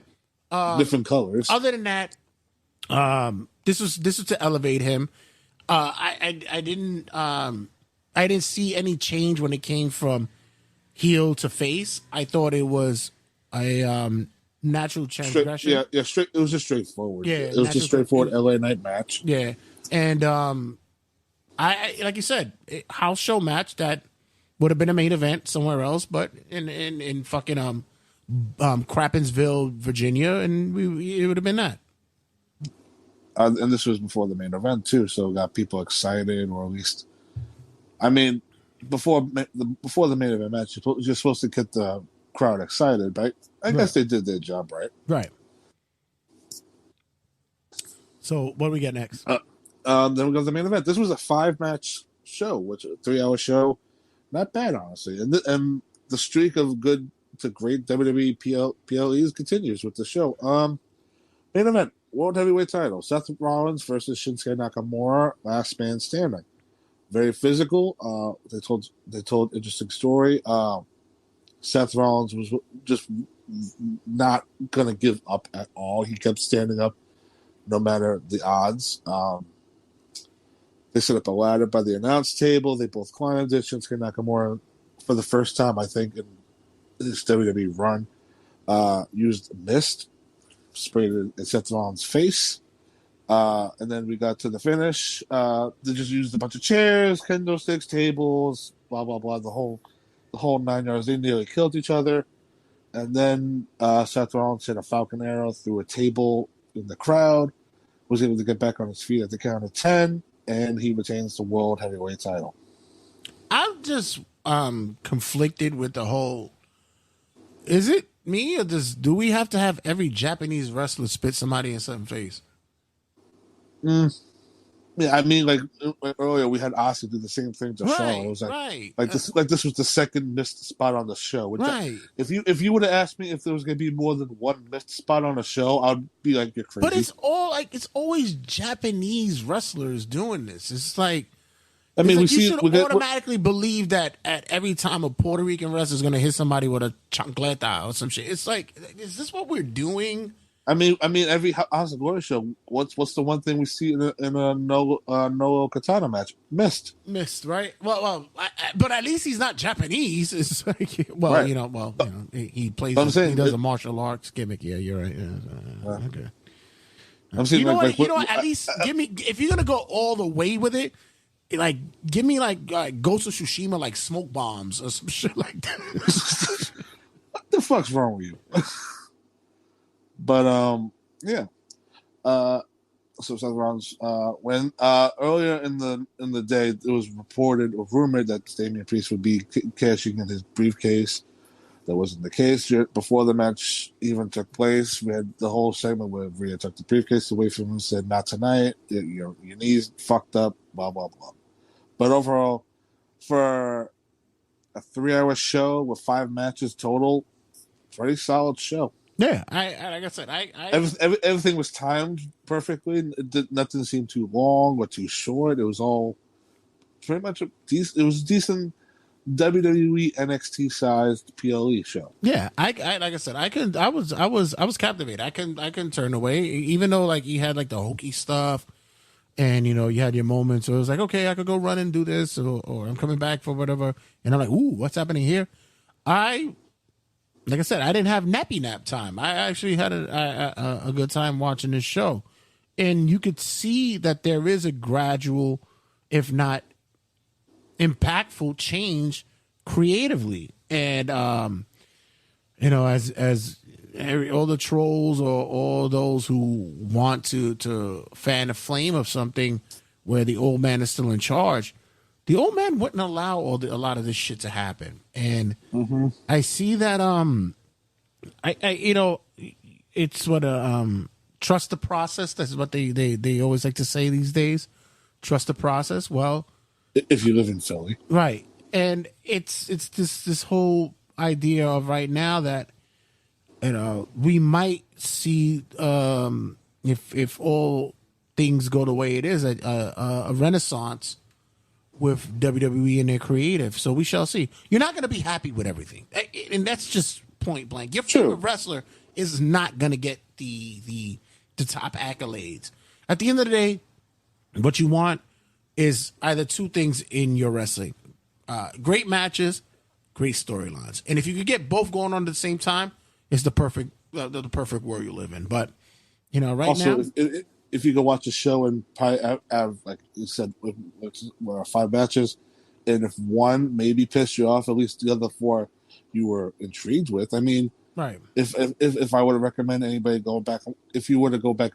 different colors. Other than that, this was to elevate him. I didn't see any change when it came from heel to face. I thought it was a natural transgression. Straight. It was just straightforward. Yeah, it was just straightforward LA Knight match. Yeah, and I like you said, house show match that would have been a main event somewhere else, but in fucking Crappinsville, Virginia, and it would have been that. And this was before the main event too, so it got people excited, or at least, I mean, before the main event match, you're supposed to get the crowd excited, right? I guess they did their job right. Right. So what do we get next? Then we go to the main event. This was a 5-match show, which a 3-hour show. Not bad, honestly. And the streak of good to great WWE PLEs continues with the show. Main event, World Heavyweight title. Seth Rollins versus Shinsuke Nakamura, last man standing. Very physical. They told interesting story. Seth Rollins was just not going to give up at all. He kept standing up no matter the odds. They set up a ladder by the announce table. They both climbed it. Shinsuke Nakamura, for the first time, I think, in his WWE run, used mist, sprayed it in Seth Rollins' face. And then we got to the finish. They just used a bunch of chairs, kendo sticks, tables, blah, blah, blah, the whole 9 yards. They nearly killed each other. And then Seth Rollins hit a Falcon Arrow through a table in the crowd, was able to get back on his feet at the count of 10, and he retains the World Heavyweight title. I'm just conflicted with the whole, is it me, or do we have to have every Japanese wrestler spit somebody in something face? Yeah, I mean, like earlier, we had Asuka do the same thing to Charlotte. It was this was the second missed spot on the show. Which if you would have asked me if there was going to be more than one missed spot on a show, I'd be like, you're crazy. But it's always Japanese wrestlers doing this. It's like, I mean, you should automatically believe that at every time a Puerto Rican wrestler is going to hit somebody with a chancleta or some shit. It's like, is this what we're doing? I mean, every House of Glory show. What's the one thing we see in a Noah Katana match? Mist, right? But at least he's not Japanese. It's like, Right. He plays. I'm saying he does a martial arts gimmick. Yeah, you're right. Yeah, okay. I'm saying At least give me, if you're gonna go all the way with it, like give me like Ghost of Tsushima, like smoke bombs or some shit like that. What the fuck's wrong with you? But yeah. So Seth Rollins, when earlier in the day it was reported or rumored that Damian Priest would be cashing in his briefcase. That wasn't the case. Before the match even took place, we had the whole segment where Rhea took the briefcase away from him and said, "Not tonight. Your knees fucked up." Blah blah blah. But overall, for a 3-hour show with 5 matches total, pretty solid show. Yeah, like I said, everything was timed perfectly. Nothing seemed too long or too short. It was all pretty much it was a decent WWE NXT sized PLE show. Yeah, I like I said, I was captivated. I can turn away, even though like you had like the hokey stuff, and you had your moments. So it was like, okay, I could go run and do this, or I'm coming back for whatever. And I'm like, ooh, what's happening here? Like I said, I didn't have nappy nap time. I actually had a good time watching this show. And you could see that there is a gradual, if not impactful, change creatively. And, as all the trolls or all those who want to fan the flame of something where the old man is still in charge, the old man wouldn't allow a lot of this shit to happen. And I see that it's what trust the process. That's what they always like to say these days. Trust the process. Well, if you live in Philly, right? And it's this whole idea of right now that we might see if all things go the way it is a renaissance with WWE and their creative. So we shall see. You're not going to be happy with everything, and that's just point blank. Your favorite wrestler is not going to get the top accolades. At the end of the day, what you want is either two things in your wrestling: great matches, great storylines. And if you could get both going on at the same time, it's the perfect world you live in. But right also, now, if you go watch a show and probably have, like you said, 5 matches, and if one maybe pissed you off, at least the other 4 you were intrigued with. I mean, right? If I were to recommend anybody going back, if you were to go back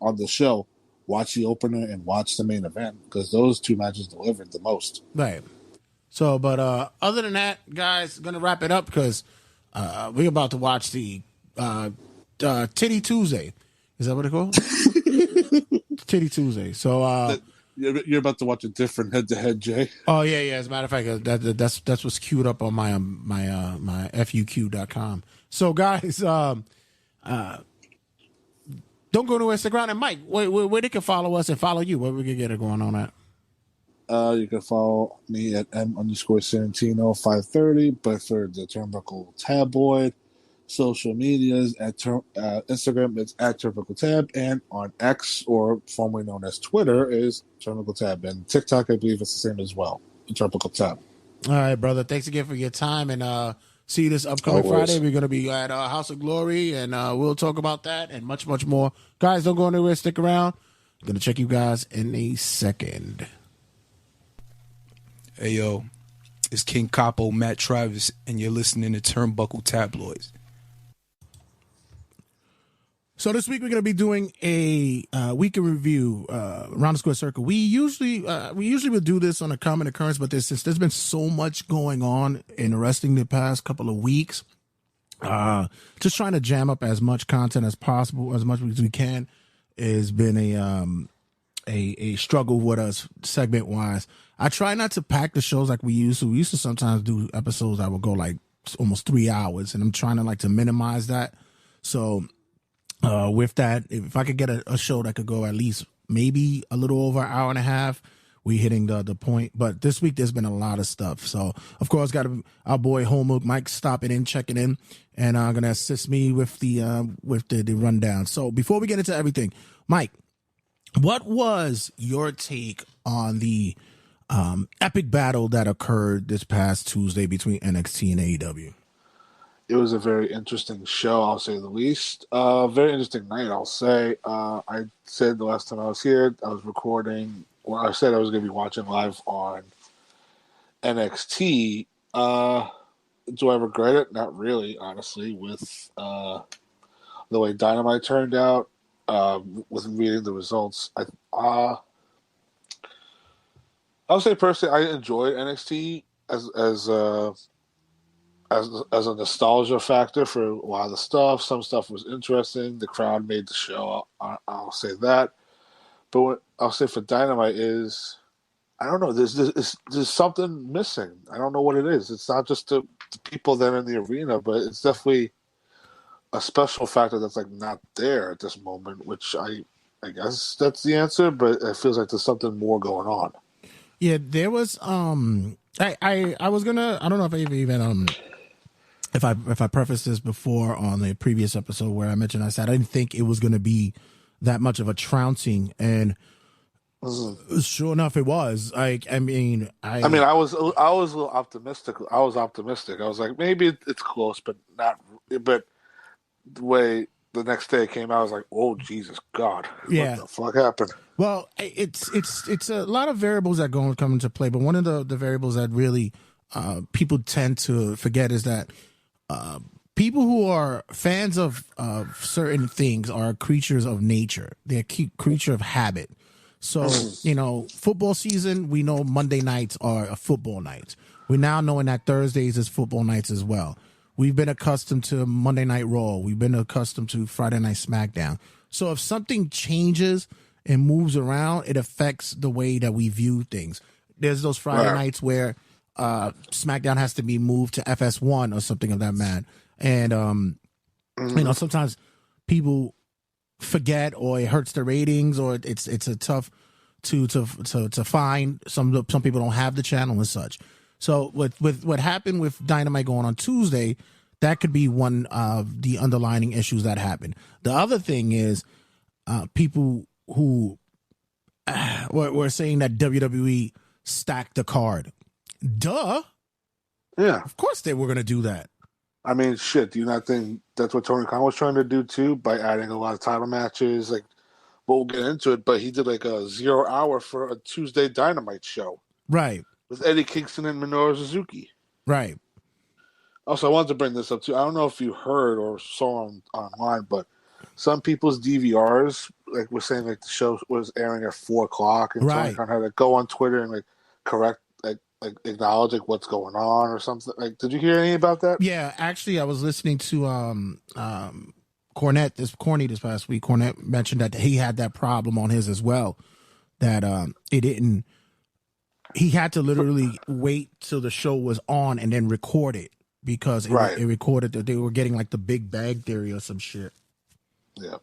on the show, watch the opener and watch the main event, because those 2 matches delivered the most. Right. So, but other than that, guys, gonna wrap it up because we're about to watch the Titty Tuesday. Is that what it's called? Titty Tuesday. So you're about to watch a different head-to-head, Jay. Oh yeah. As a matter of fact, that's what's queued up on my fuq.com. So guys, don't go to Instagram. And Mike, where they can follow us and follow you, where we can get it going on at? You can follow me at M_Santino530, but for the Turnbuckle Tabloid. Social medias at Instagram, it's at Turnbuckle Tab, and on X, or formerly known as Twitter, is Turnbuckle Tab, and TikTok, I believe it's the same as well, Turnbuckle Tab. All right, brother. Thanks again for your time, and see you this upcoming Friday. We're going to be at House of Glory, and we'll talk about that and much, much more. Guys, don't go anywhere. Stick around. I'm going to check you guys in a second. Hey, yo. It's King Capo, Matt Travis, and you're listening to Turnbuckle Tabloids. So this week we're going to be doing a week in review around the square circle. We usually would do this on a common occurrence, but there's been so much going on in wrestling the past couple of weeks. Just trying to jam up as much content as possible, as much as we can, has been a struggle with us segment wise. I try not to pack the shows like we used to. We used to sometimes do episodes that would go like almost 3 hours, and I'm trying to minimize that. So. With that, if I could get a show that could go at least maybe a little over an hour and a half we hitting the point. But this week there's been a lot of stuff. So of course got our boy Homework Mike stopping in, checking in, and gonna assist me with the rundown. So before we get into everything, Mike, what was your take on the epic battle that occurred this past Tuesday between NXT and AEW? It was a very interesting show, I'll say the least. Very interesting night, I'll say. I said the last time I was here, I was recording. Well, I said I was going to be watching live on NXT. Do I regret it? Not really, honestly, with the way Dynamite turned out, with reading the results. I'll say personally, I enjoyed NXT as a nostalgia factor for a lot of the stuff. Some stuff was interesting. The crowd made the show. I'll say that. But what I'll say for Dynamite is, I don't know. There's something missing. I don't know what it is. It's not just the people that are in the arena, but it's definitely a special factor that's like not there at this moment. Which I guess that's the answer. But it feels like there's something more going on. Yeah, there was. I was gonna. I don't know if I even if I prefaced this before on the previous episode where I mentioned I said I didn't think it was going to be that much of a trouncing, and sure enough, it was. I was a little optimistic. I was optimistic. I was like, maybe it's close, but not. But the way the next day it came out, I was like, oh Jesus God, what the fuck happened? Well, it's a lot of variables that come into play, but one of the variables that really people tend to forget is that people who are fans of certain things are creatures of nature. They're a creature of habit. So, football season, we know Monday nights are a football night. We're now knowing that Thursdays is football nights as well. We've been accustomed to Monday Night Raw. We've been accustomed to Friday Night SmackDown. So if something changes and moves around, it affects the way that we view things. There's those Friday nights where SmackDown has to be moved to FS1 or something of that man. And, sometimes people forget, or it hurts the ratings, or it's a tough to find. Some people don't have the channel and such. So with what happened with Dynamite going on Tuesday, that could be one of the underlying issues that happened. The other thing is people who were saying that WWE stacked the card. Duh. Yeah. Of course they were going to do that. I mean, shit, do you not think that's what Tony Khan was trying to do, too, by adding a lot of title matches? Like, we'll get into it, but he did like a 0 hour for a Tuesday Dynamite show. Right. With Eddie Kingston and Minoru Suzuki. Right. Also, I wanted to bring this up, too. I don't know if you heard or saw online, but some people's DVRs, like, were saying, like, the show was airing at 4 o'clock, and Tony Khan had to go on Twitter and, like, correct, like acknowledge like what's going on or something. Like, did you hear anything about that? Yeah, actually, I was listening to Cornette this past week. Cornette mentioned that he had that problem on his as well. That it didn't. He had to literally wait till the show was on and then record it because it recorded that they were getting like the Big Bang Theory or some shit. Yeah,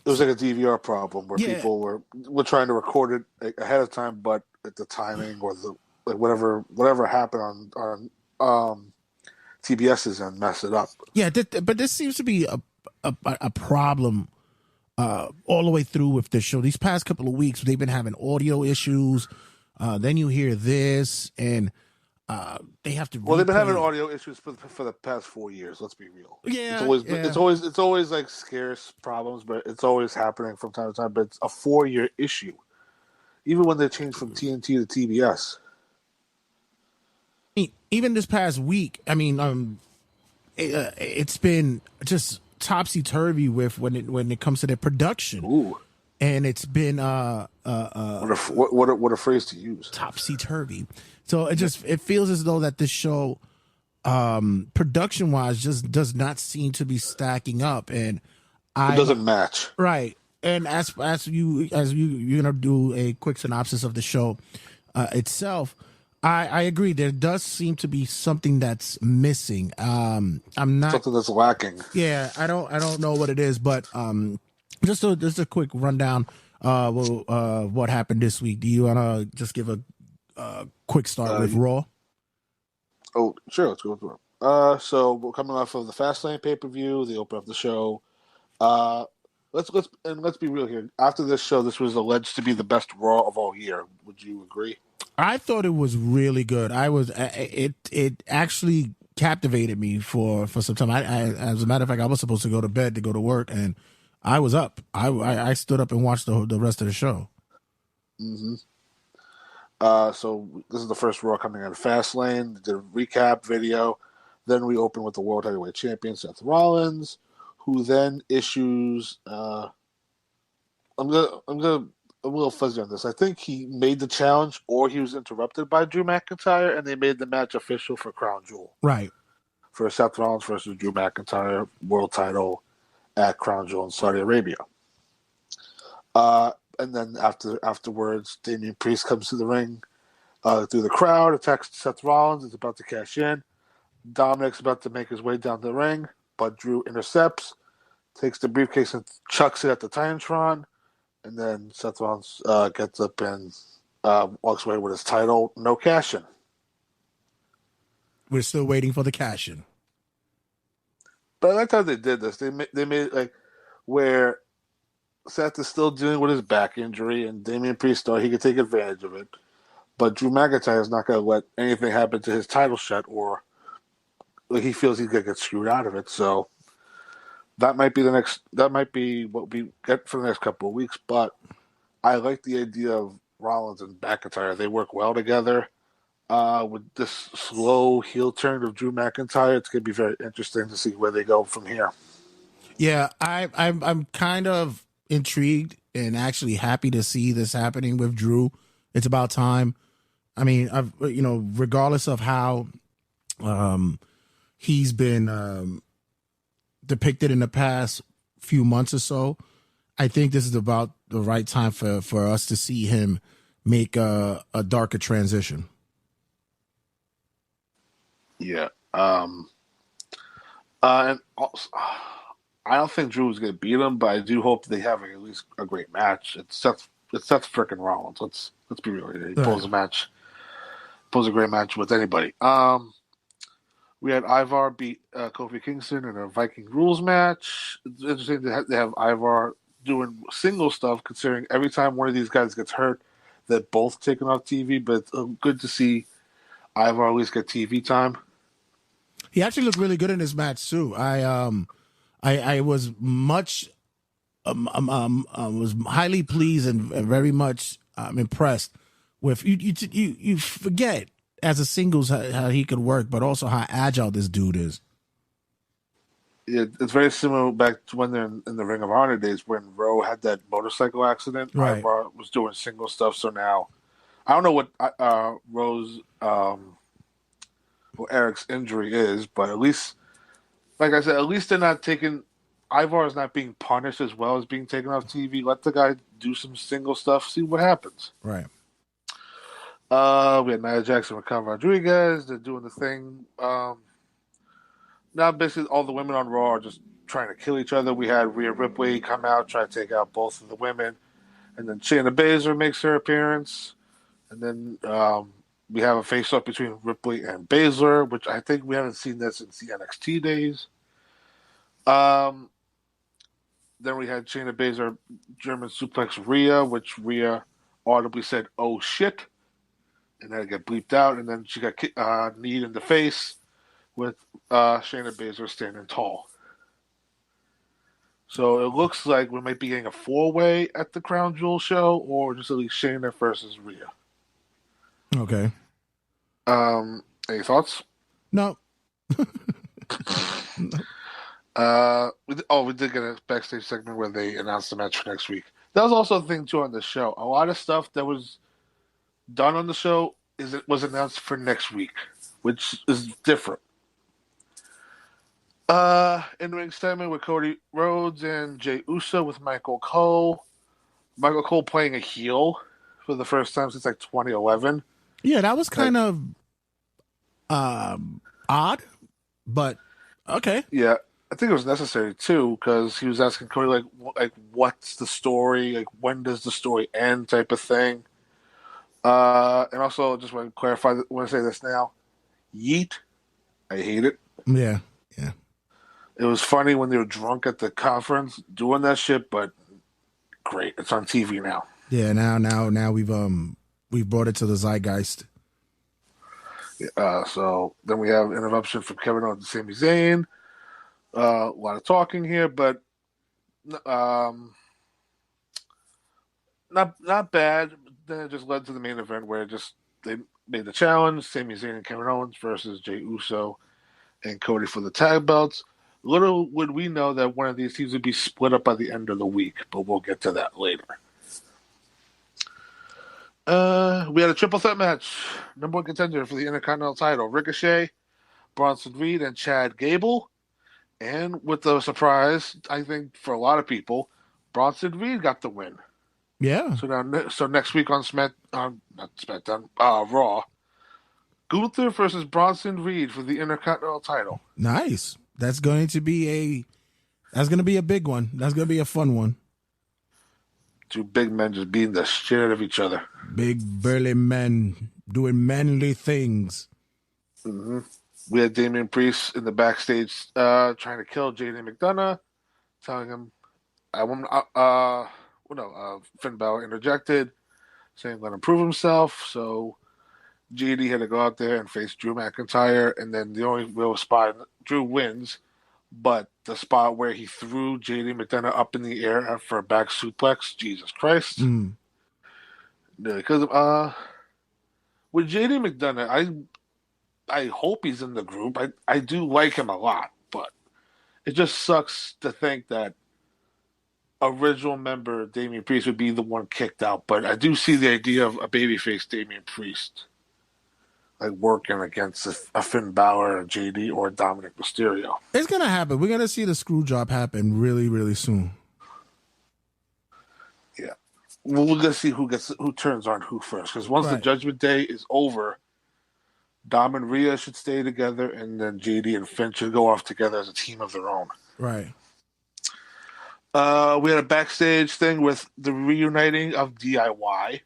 it was like a DVR problem where people were trying to record it ahead of time, but at the timing or the like whatever happened on TBS's and messed it up. Yeah, but this seems to be a problem all the way through with this show. These past couple of weeks, they've been having audio issues. Then you hear this, and they have to. Well, they've been having audio issues for the past 4 years. Let's be real. Yeah, it's always like scarce problems, but it's always happening from time to time. But it's a 4-year issue, even when they changed from TNT to TBS. Even this past week, I mean, it's been just topsy-turvy with when it comes to their production. Ooh. And it's been what a phrase to use. Topsy-turvy. So it feels as though that this show production-wise just does not seem to be stacking up, and it doesn't match. Right. And as you're gonna do a quick synopsis of the show itself, I agree. There does seem to be something that's missing. I'm not something that's lacking. Yeah, I don't know what it is, but just a quick rundown what happened this week. Do you want to just give a quick start with Raw? Oh, sure. Let's go through it. So we're coming off of the Fastlane pay-per-view. They open up the show. Let's be real here. After this show, this was alleged to be the best Raw of all year. Would you agree? I thought it was really good. It actually captivated me for some time. I as a matter of fact, I was supposed to go to bed to go to work, and I was up. I stood up and watched the rest of the show. Mm-hmm. So this is the first Raw coming out of Fastlane. Did a recap video. Then we open with the World Heavyweight Champion Seth Rollins, who then issues. I'm a little fuzzy on this. I think he made the challenge, or he was interrupted by Drew McIntyre, and they made the match official for Crown Jewel. Right. For Seth Rollins versus Drew McIntyre world title at Crown Jewel in Saudi Arabia. And then afterwards, Damian Priest comes to the ring through the crowd, attacks Seth Rollins, is about to cash in. Dominic's about to make his way down the ring, but Drew intercepts, takes the briefcase and chucks it at the Titantron, and then Seth Rollins gets up and walks away with his title. No cash in. We're still waiting for the cash in. But I like how they did this. They made it like where Seth is still dealing with his back injury, and Damian Priest thought he could take advantage of it. But Drew McIntyre is not going to let anything happen to his title shot, or like he feels he's going to get screwed out of it. So that might be what we get for the next couple of weeks. But I like the idea of Rollins and McIntyre. They work well together. With this slow heel turn of Drew McIntyre, it's going to be very interesting to see where they go from here. Yeah, I'm kind of intrigued and actually happy to see this happening with Drew. It's about time. I mean, regardless of how he's been depicted in the past few months or so, I think this is about the right time for us to see him make a darker transition. Yeah. And also, I don't think Drew's going to beat him, but I do hope they have at least a great match. It's Seth frickin' Rollins. Let's be real here. He pulls a great match with anybody. We had Ivar beat Kofi Kingston in a Viking Rules match. It's interesting they have Ivar doing single stuff, considering every time one of these guys gets hurt, they're both taken off TV. But it's good to see Ivar at least get TV time. He actually looked really good in this match too. I was much was highly pleased and very much impressed with you forget as a singles how he could work, but also how agile this dude is. Yeah, it's very similar back to when they're in the Ring of Honor days when Rowe had that motorcycle accident. Right. Ivar was doing single stuff, so now I don't know what Rowe's Eric's injury is, but at least, like I said, at least they're not taking. Ivar is not being punished as well as being taken off TV. Let the guy do some single stuff, see what happens. Right. We had Nia Jackson with Conor Rodriguez. They're doing the thing. Now, basically, all the women on Raw are just trying to kill each other. We had Rhea Ripley come out, try to take out both of the women. And then Shayna Baszler makes her appearance. And then we have a face-off between Ripley and Baszler, which I think we haven't seen that since the NXT days. Then we had Shayna Baszler German suplex Rhea, which Rhea audibly said, "Oh shit," and then it got bleeped out, and then she got kneed in the face with Shayna Baszler standing tall. So it looks like we might be getting a 4-way at the Crown Jewel show, or just at least Shayna versus Rhea. Okay. Any thoughts? No. We did get a backstage segment where they announced the match for next week. That was also a thing too on the show. A lot of stuff that was done on the show was announced for next week, which is different. In-ring segment with Cody Rhodes and Jey Uso with Michael Cole. Michael Cole playing a heel for the first time since like 2011. Yeah, that was kind of odd, but okay. Yeah. I think it was necessary too because he was asking Cody what's the story, like when does the story end, type of thing. And also just want to clarify, want to say this now. Yeet, I hate it. Yeah, yeah. It was funny when they were drunk at the conference doing that shit, but great, it's on TV now. Yeah, now we've brought it to the zeitgeist. So then we have interruption from Kevin Owens and Sami Zayn. A lot of talking here, but not bad. Then it just led to the main event where they made the challenge: Sami Zayn and Kevin Owens versus Jey Uso and Cody for the tag belts. Little would we know that one of these teams would be split up by the end of the week, but we'll get to that later. We had a triple threat match. Number one contender for the Intercontinental title: Ricochet, Bronson Reed, and Chad Gable. And with the surprise, I think for a lot of people, Bronson Reed got the win. Yeah. So next week on Raw, Gunther versus Bronson Reed for the Intercontinental title. Nice. That's going to be a big one. That's going to be a fun one. Two big men just beating the shit out of each other. Big burly men doing manly things. Mm-hmm. We had Damian Priest in the backstage trying to kill JD McDonough, telling him, Finn Balor interjected, saying let him prove himself. So JD had to go out there and face Drew McIntyre, and then the only real spot, Drew wins, but the spot where he threw JD McDonough up in the air for a back suplex, Jesus Christ. Because with JD McDonough, I hope he's in the group. I do like him a lot, but it just sucks to think that original member Damian Priest would be the one kicked out. But I do see the idea of a babyface Damian Priest like working against a Finn Balor, a JD, or Dominic Mysterio. It's gonna happen. We're gonna see the screw job happen really, really soon. Yeah, we're gonna see who turns on who first. Because once the Judgment Day is over, Dom and Rhea should stay together, and then JD and Finn should go off together as a team of their own. Right. We had a backstage thing with the reuniting of DIY.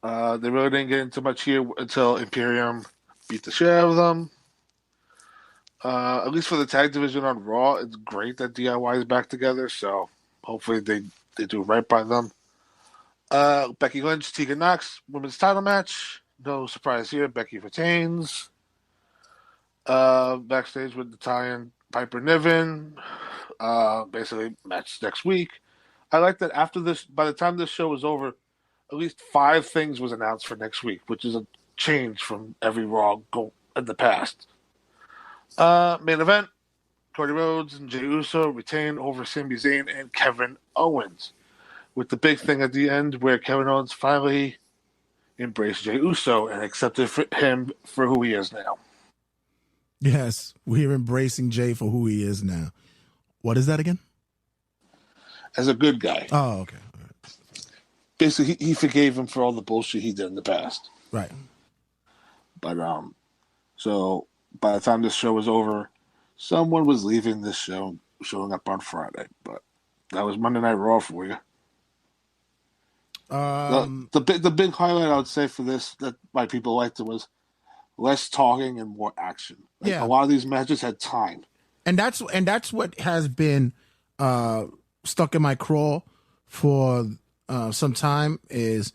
They really didn't get into much here until Imperium beat the shit out of them. At least for the tag division on Raw, it's great that DIY is back together, so hopefully they do right by them. Becky Lynch, Tegan Nox, women's title match. No surprise here. Becky retains. Backstage with Natalya, Piper Niven. Basically, match next week. I like that after this, by the time this show was over, at least 5 things was announced for next week, which is a change from every Raw in the past. Main event: Cody Rhodes and Jey Uso retain over Sami Zayn and Kevin Owens, with the big thing at the end where Kevin Owens finally embraced Jey Uso and accepted him for who he is now. Yes, we're embracing Jey for who he is now. What is that again? As a good guy. Oh, okay. Basically, he forgave him for all the bullshit he did in the past. Right. But so by the time this show was over, someone was leaving this show, showing up on Friday. But that was Monday Night Raw for you. The big highlight I would say for this, that why people liked it, was less talking and more action. A lot of these matches had time, and that's what has been stuck in my craw for some time. Is,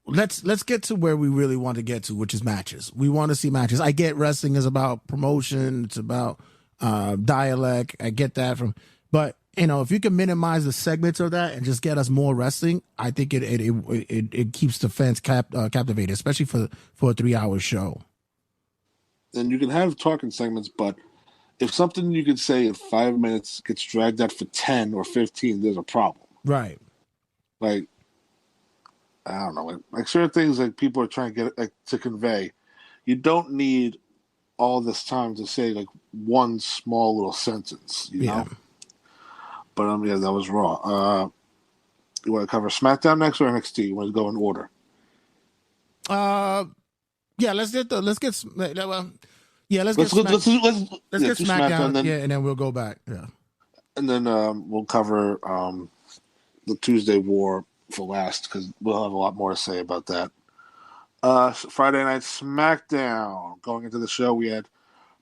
let's get to where we really want to get to, which is matches. We want to see matches. I get wrestling is about promotion, it's about dialect. I get that but if you can minimize the segments of that and just get us more wrestling, I think it keeps the fans captivated, especially for a 3-hour show. And you can have talking segments, but if something you could say in 5 minutes gets dragged out for 10 or 15, there's a problem. Right. Like, I don't know, like certain things like people are trying to get to convey. You don't need all this time to say like one small little sentence, you know? But that was Raw. You want to cover SmackDown next or NXT? You want to go in order? Let's get Yeah, let's get do SmackDown. then, and then we'll go back. Yeah. And then we'll cover the Tuesday War for last because we'll have a lot more to say about that. Friday Night SmackDown. Going into the show, we had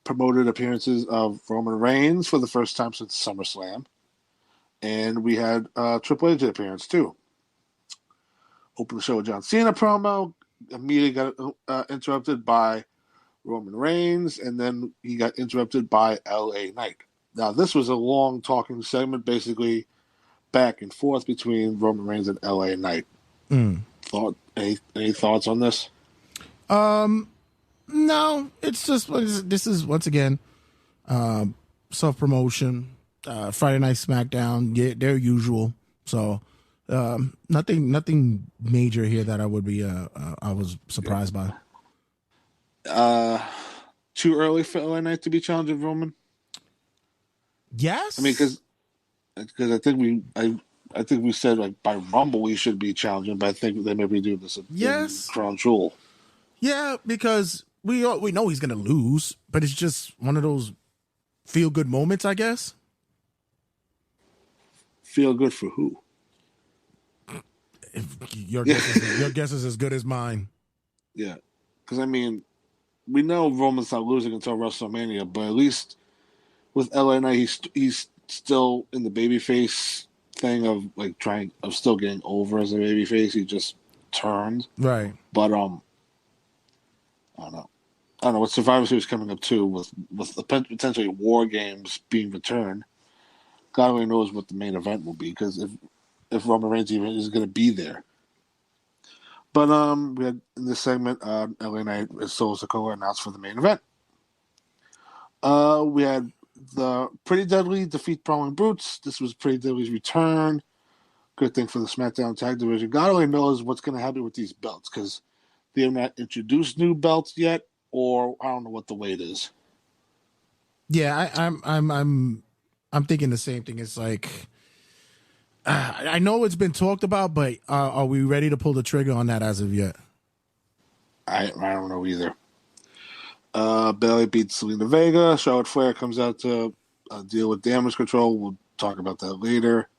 promoted appearances of Roman Reigns for the first time since SummerSlam. And we had Triple H appearance, too. Opened the show with John Cena promo. Immediately got interrupted by Roman Reigns. And then he got interrupted by LA Knight. Now, this was a long talking segment, basically back and forth between Roman Reigns and LA Knight. Any thoughts on this? No, it's just this is once again self promotion. Friday Night SmackDown, their usual. So nothing major here that I would be I was surprised by. Too early for LA Knight to be challenging Roman? Yes, I mean because I think we said like by Rumble we should be challenging, but I think they may be doing this in Crown Jewel. Yeah, because we know he's gonna lose, but it's just one of those feel good moments, I guess. Feel good for who? Your guess is as good as mine. Yeah, because I mean, we know Roman's not losing until WrestleMania, but at least with LA Knight, he's still in the babyface thing of like still getting over as a babyface. He just turned right, but I don't know. With Survivor Series coming up too, with potentially War Games being returned, God only knows what the main event will be because if Roman Reigns even is going to be there. But we had in this segment, LA Knight as Solo Sikoa announced for the main event. We had the Pretty Deadly defeat Brawling Brutes. This was Pretty Deadly's return. Good thing for the SmackDown Tag Division. God only knows what's going to happen with these belts because they have not introduced new belts yet, or I don't know what the weight is. Yeah, I'm thinking the same thing. It's like I know it's been talked about, but are we ready to pull the trigger on that as of yet? I don't know either. Bayley beats Selena Vega. Charlotte Flair comes out to deal with damage control. We'll talk about that later.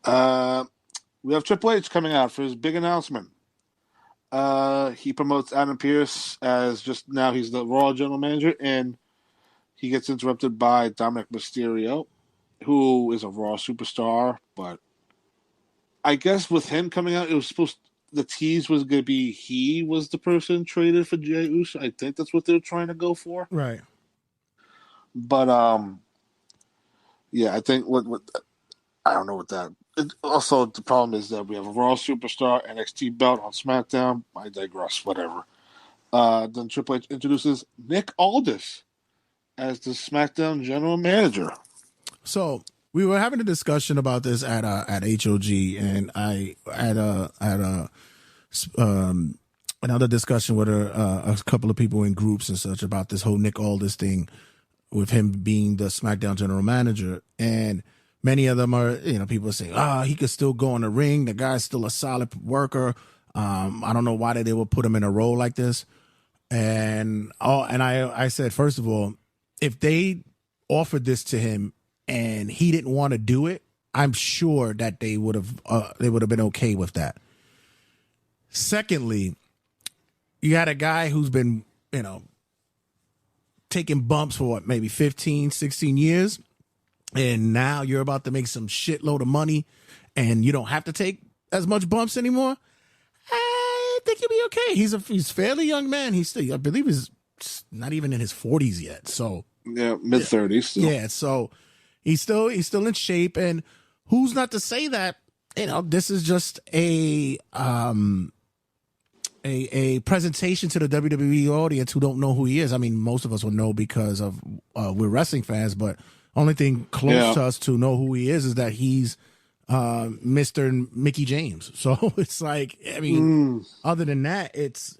We have Triple H coming out for his big announcement. He promotes Adam Pearce as just now he's the Raw general manager, and he gets interrupted by Dominic Mysterio, who is a Raw superstar. But I guess with him coming out, it was the tease was going to be he was the person traded for Jey Uso. I think that's what they're trying to go for. Right. But yeah, I think what I don't know what that. Also, the problem is that we have a Raw superstar NXT belt on SmackDown. I digress. Whatever. Then Triple H introduces Nick Aldis as the SmackDown general manager. So we were having a discussion about this at HOG, and I had another discussion with a couple of people in groups and such about this whole Nick Aldis thing with him being the SmackDown general manager. And many of them are, people say, he could still go in the ring. The guy's still a solid worker. I don't know why they would put him in a role like this. And I said, first of all, if they offered this to him and he didn't want to do it, I'm sure that they would have been okay with that. Secondly, you had a guy who's been, taking bumps for maybe 15, 16 years. And now you're about to make some shitload of money and you don't have to take as much bumps anymore. I think you'll be okay. He's a fairly young man. I believe he's not even in his 40s yet. So yeah, mid-30s still. Yeah, so he's still in shape. And who's not to say that, this is just a presentation to the WWE audience who don't know who he is. I mean, most of us will know because of we're wrestling fans, but only thing close to us to know who he is that he's Mr. Mickey James. So it's like, I mean, other than that, it's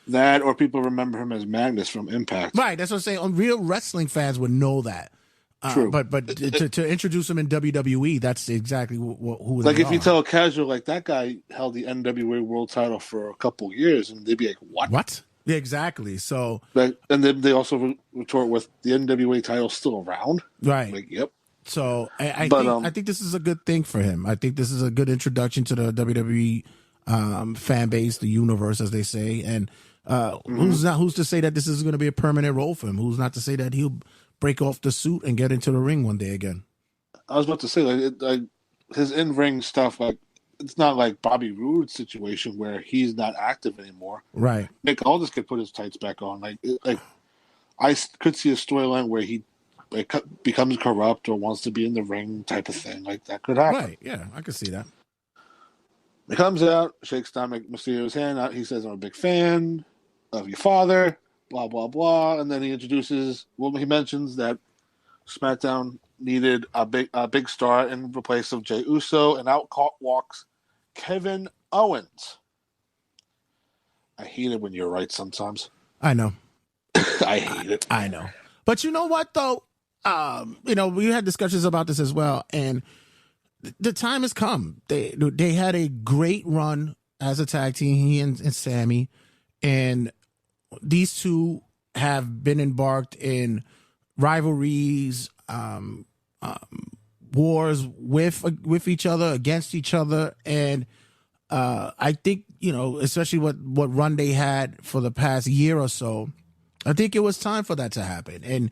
that, or people remember him as Magnus from Impact. Right, that's what I'm saying. Real wrestling fans would know that. True. But to introduce him in WWE, that's exactly who like they if you tell a casual, like that guy held the NWA world title for a couple years, and they'd be like, "What? What? Yeah, exactly. So, and then they also retort with the NWA title still around. right. Like, yep. So I But, think this is a good thing for him. I think this is a good introduction to the WWE fan base, the universe, as they say. And who's to say that this is going to be a permanent role for him? Who's not to say that he'll break off the suit and get into the ring one day again? I was about to say, like his in-ring stuff, like it's not like Bobby Roode's situation where he's not active anymore. Right. Nick Aldis could put his tights back on. Like I could see a storyline where he becomes corrupt or wants to be in the ring type of thing. Like that could happen. Right. Yeah, I could see that. He comes out, shakes Dominic Mysterio's hand. He says, "I'm a big fan of your father." Blah blah blah, and then he he mentions that SmackDown needed a big star in place of Jey Uso, and out walks Kevin Owens. I hate it when you're right sometimes. I know. I hate it. I know. But you know what, though? We had discussions about this as well, and the time has come. They had a great run as a tag team, he and Sammy, and these two have been embarked in rivalries, wars with each other, against each other, and I think especially what run they had for the past year or so, I think it was time for that to happen. And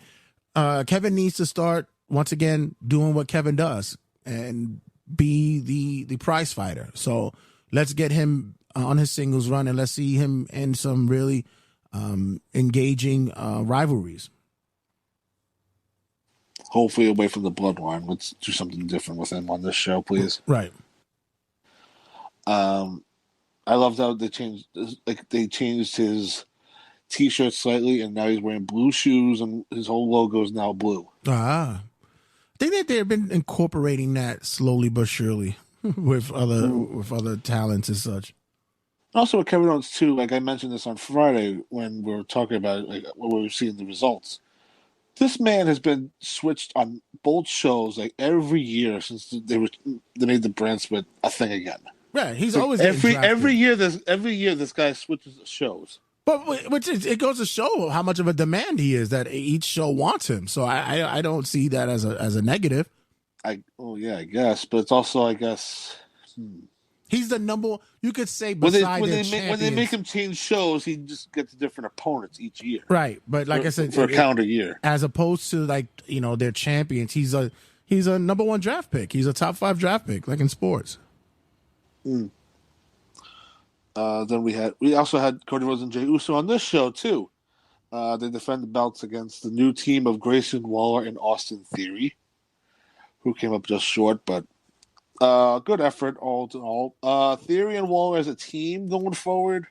Kevin needs to start once again doing what Kevin does and be the prize fighter. So let's get him on his singles run and let's see him in some really engaging rivalries. Hopefully away from the bloodline. Let's do something different with him on this show, please. Right. I loved how they changed his T-shirt slightly, and now he's wearing blue shoes, and his whole logo is now blue. I think that they've been incorporating that slowly but surely with other talents and such. Also with Kevin Owens too, like I mentioned this on Friday when we were talking about when we were seeing the results. This man has been switched on both shows like every year since they made the brand split a thing again. Right, he's like always every year this guy switches shows. But it goes to show how much of a demand he is that each show wants him. So I don't see that as a negative. I guess, but it's also he's the number. You could say beside when they make him change shows, he just gets different opponents each year. Right, but like I said, for a calendar year, as opposed to their champions, he's a number 1 draft pick. He's a top 5 draft pick, like in sports. Then we also had Cody Rhodes and Jey Uso on this show too. They defend the belts against the new team of Grayson Waller and Austin Theory, who came up just short, but good effort all in all. Theory and Waller as a team going forward,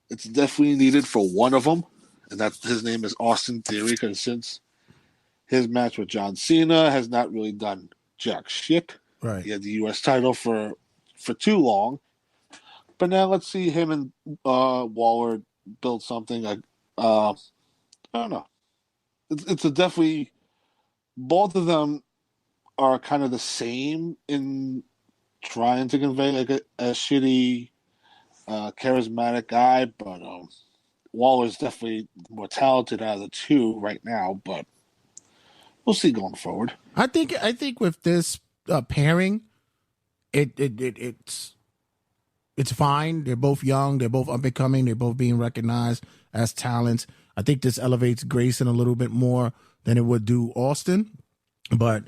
it's definitely needed for one of them, and his name is Austin Theory, because since his match with John Cena has not really done jack shit. Right. He had the U.S. title for too long. But now let's see him and Waller build something. I don't know. It's a definitely both of them are kind of the same in trying to convey like a shitty, charismatic guy, but Waller's definitely more talented out of the two right now. But we'll see going forward. I think with this pairing, it's fine. They're both young. They're both up and coming. They're both being recognized as talents. I think this elevates Grayson a little bit more than it would do Austin, but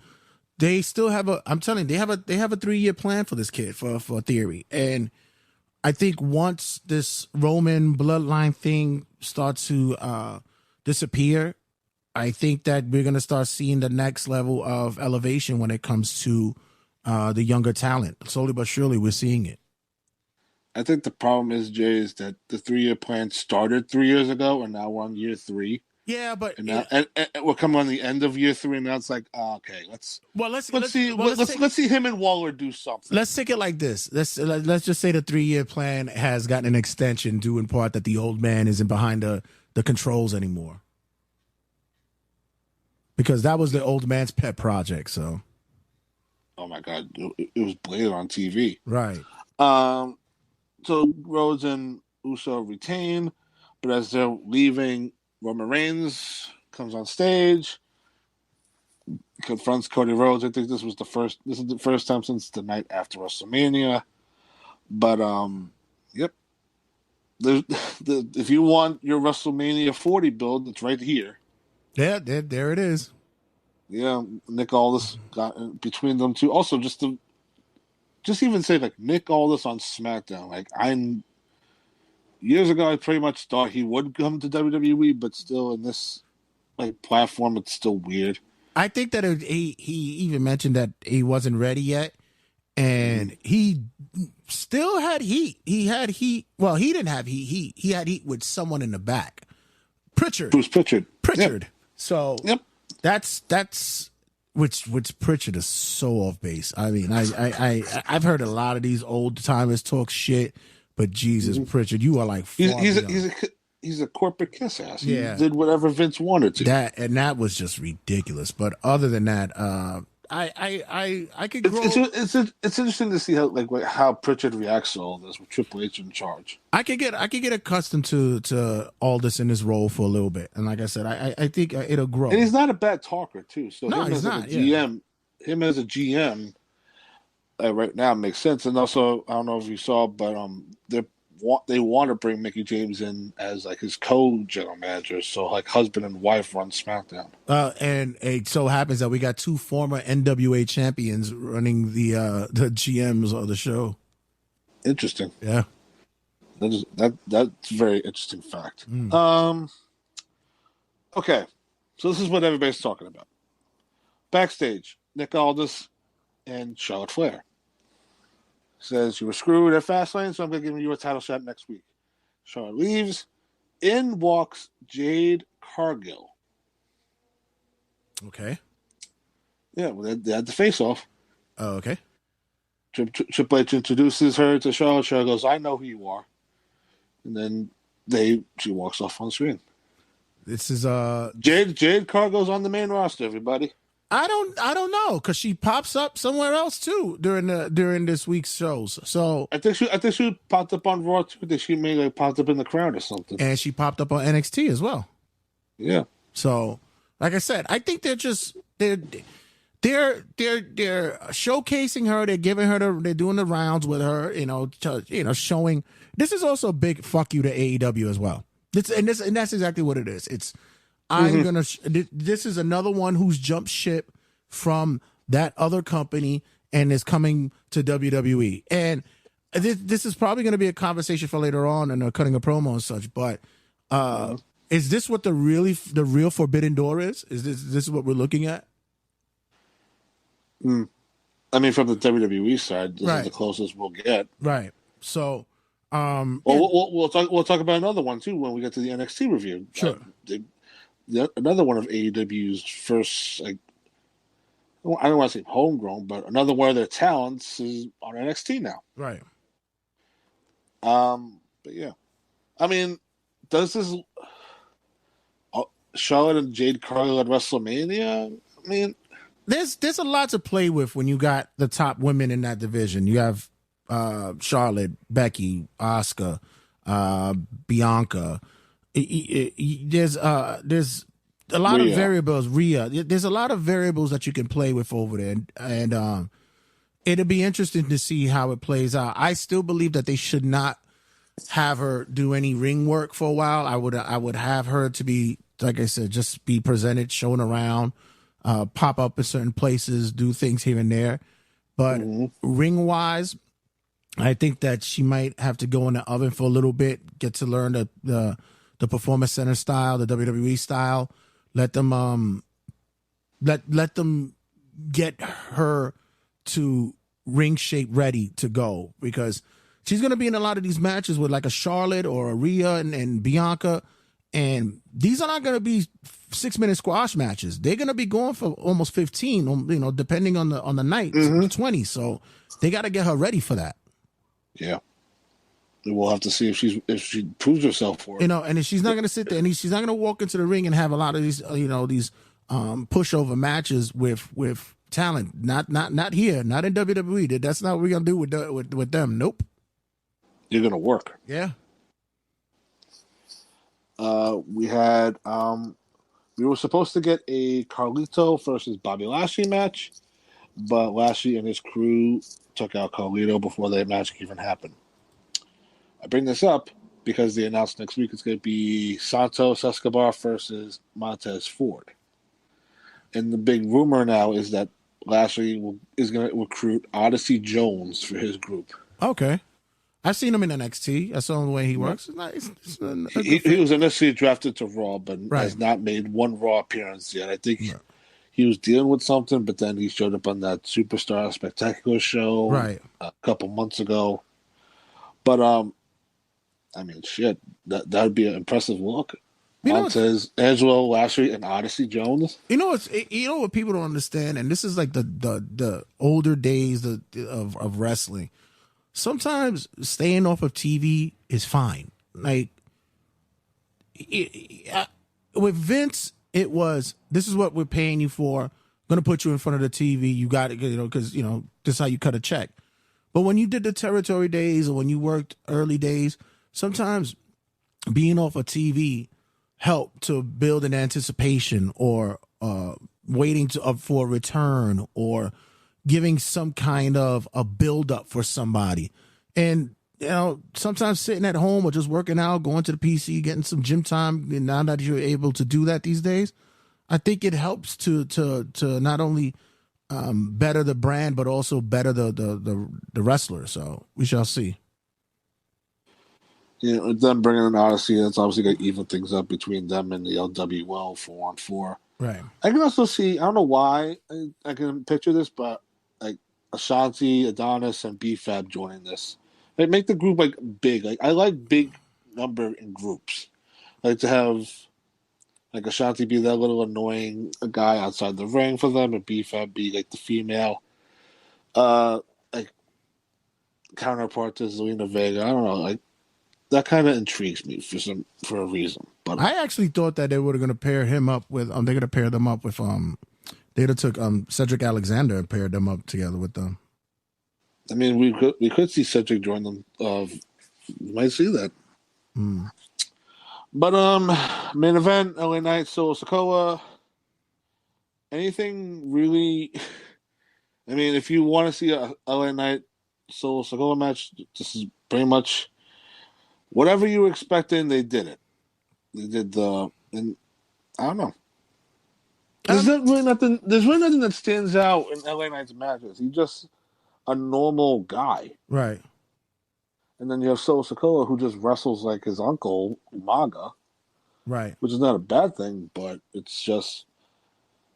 they still have I'm telling you, they have a 3-year plan for this kid for Theory. And I think once this Roman bloodline thing starts to disappear, I think that we're going to start seeing the next level of elevation when it comes to the younger talent. Slowly but surely, we're seeing it. I think the problem is, Jay, is that the 3-year plan started 3 years ago, and now we're on year 3. Yeah, but and we're coming on the end of year 3, and now it's like, okay, let's see him and Waller do something. Let's take it like this. Let's just say the 3-year plan has gotten an extension, due in part that the old man isn't behind the controls anymore, because that was the old man's pet project. So, oh my God, it was blared on TV, right? So Rhodes and Uso retain, But as they're leaving, Roman Reigns comes on stage, confronts Cody Rhodes. I think this is the first time since the night after WrestleMania. But yep. If you want your WrestleMania 40 build, it's right here. Yeah, there it is. Yeah, Nick Aldis got between them two. Also, just even say like Nick Aldis on SmackDown. Like years ago, I pretty much thought he would come to WWE, but still in this like platform, it's still weird. I think that he even mentioned that he wasn't ready yet, and he still had heat. He had heat. Well, he didn't have heat. He had heat with someone in the back. Pritchard. Bruce Pritchard. Yep. So yep. That's which Pritchard is so off base. I mean, I've heard a lot of these old timers talk shit, but Jesus, Pritchard, you are like he's a corporate kiss ass. He Yeah. did whatever Vince wanted to. That was just ridiculous. But other than that, I could grow. It's interesting to see how Pritchard reacts to all this with Triple H in charge. I could get accustomed to all this in his role for a little bit, and like I said, I think it'll grow. And he's not a bad talker too. So no, him he's as not. A GM, him as a GM, right now makes sense. And also, I don't know if you saw, but they want to bring Mickey James in as like his co-general manager, so like husband and wife run SmackDown. And it so happens that we got two former NWA champions running the GMs of the show. Interesting. Yeah, that's a very interesting fact. Okay, so this is what everybody's talking about. Backstage, Nick Aldis and Charlotte Flair. Says you were screwed at Fastlane, so I'm going to give you a title shot next week. Charlotte leaves. In walks Jade Cargill. Okay. Yeah, well, they had the face-off. Oh, okay. Triple H introduces her to Charlotte. Charlotte goes, "I know who you are," and then she walks off on screen. This is Jade Cargill's on the main roster. Everybody. I don't know, because she pops up somewhere else too during this week's shows. So I think she popped up on Raw too. I think she may like popped up in the crowd or something. And she popped up on NXT as well. Yeah. So, like I said, I think they're showcasing her. They're giving her they're doing the rounds with her. Showing. This is also a big fuck you to AEW as well. And that's exactly what it is. It's. This is another one who's jumped ship from that other company and is coming to WWE. And this is probably going to be a conversation for later on and cutting a promo and such. But is this what the real forbidden door is? Is this what we're looking at? I mean, from the WWE side, this is the closest we'll get. Right. So, we'll talk about another one too when we get to the NXT review. Sure. Another one of AEW's first, like, I don't want to say homegrown, but another one of their talents is on NXT now. Right. But yeah, I mean, does this Charlotte and Jade Cargill at WrestleMania? I mean, there's a lot to play with when you got the top women in that division. You have Charlotte, Becky, Asuka, Bianca. There's a lot of variables. Rhea. There's a lot of variables that you can play with over there, and it'll be interesting to see how it plays out. I still believe that they should not have her do any ring work for a while. I would have her to be, like I said, just be presented, shown around, pop up in certain places, do things here and there. But ring wise, I think that she might have to go in the oven for a little bit, get to learn the Performance Center style, the WWE style. Let them let them get her to ring shape ready to go, because she's going to be in a lot of these matches with like a Charlotte or a Rhea and Bianca, and these are not going to be 6-minute squash matches. They're going to be going for almost 15, depending on the night, 20. So they got to get her ready for that. Yeah. We'll have to see if she proves herself for it. And if she's not going to sit there and she's not going to walk into the ring and have a lot of these, these pushover matches with talent. Not here, not in WWE. That's not what we're going to do with them. Nope. You're going to work. Yeah. We had we were supposed to get a Carlito versus Bobby Lashley match, but Lashley and his crew took out Carlito before that match even happened. I bring this up because they announced next week it's going to be Santos Escobar versus Montez Ford. And the big rumor now is that Lashley is going to recruit Odyssey Jones for his group. Okay. I've seen him in NXT. I saw the way he works. He was initially drafted to Raw, but has not made one Raw appearance yet. I think he was dealing with something, but then he showed up on that Superstar Spectacular show a couple months ago. But, I mean, shit, that would be an impressive look. Montez, Angelo, Lashley, and Odyssey Jones. You know what people don't understand, and this is like the older days of wrestling. Sometimes staying off of TV is fine. Like with Vince, it was, this is what we're paying you for. I'm gonna put you in front of the TV. You got it, because this is how you cut a check. But when you did the territory days or when you worked early days, sometimes being off of TV helped to build an anticipation or waiting for a return or giving some kind of a build up for somebody. And, sometimes sitting at home or just working out, going to the PC, getting some gym time. And now that you're able to do that these days, I think it helps to not only better the brand, but also better the wrestler. So we shall see. Yeah, them bringing in Odyssey, that's obviously going to even things up between them and the LWL 4-on-4. Right. I can also see, I don't know why I can picture this, but like Ashanti, Adonis, and BFAB joining this. Like, make the group like big. Like, I like big number in groups. I like to have like Ashanti be that little annoying guy outside the ring for them, and BFAB be like the female like counterpart to Zelina Vega. I don't know, like that kind of intrigues me for a reason. But I actually thought that they were going to pair him up with they're going to pair them up with they'd have took Cedric Alexander and paired them up together with them. I mean, we could see Cedric join them. You might see that. But main event, LA Knight, Solo Sikoa. Anything really? I mean, if you want to see a LA Knight Solo Sikoa match, this is pretty much whatever you were expecting. They did it. They did and I don't know. There's really nothing that stands out in LA Knight's matches. He's just a normal guy. Right. And then you have Solo Sikoa, who just wrestles like his uncle, Umaga. Right. Which is not a bad thing, but it's just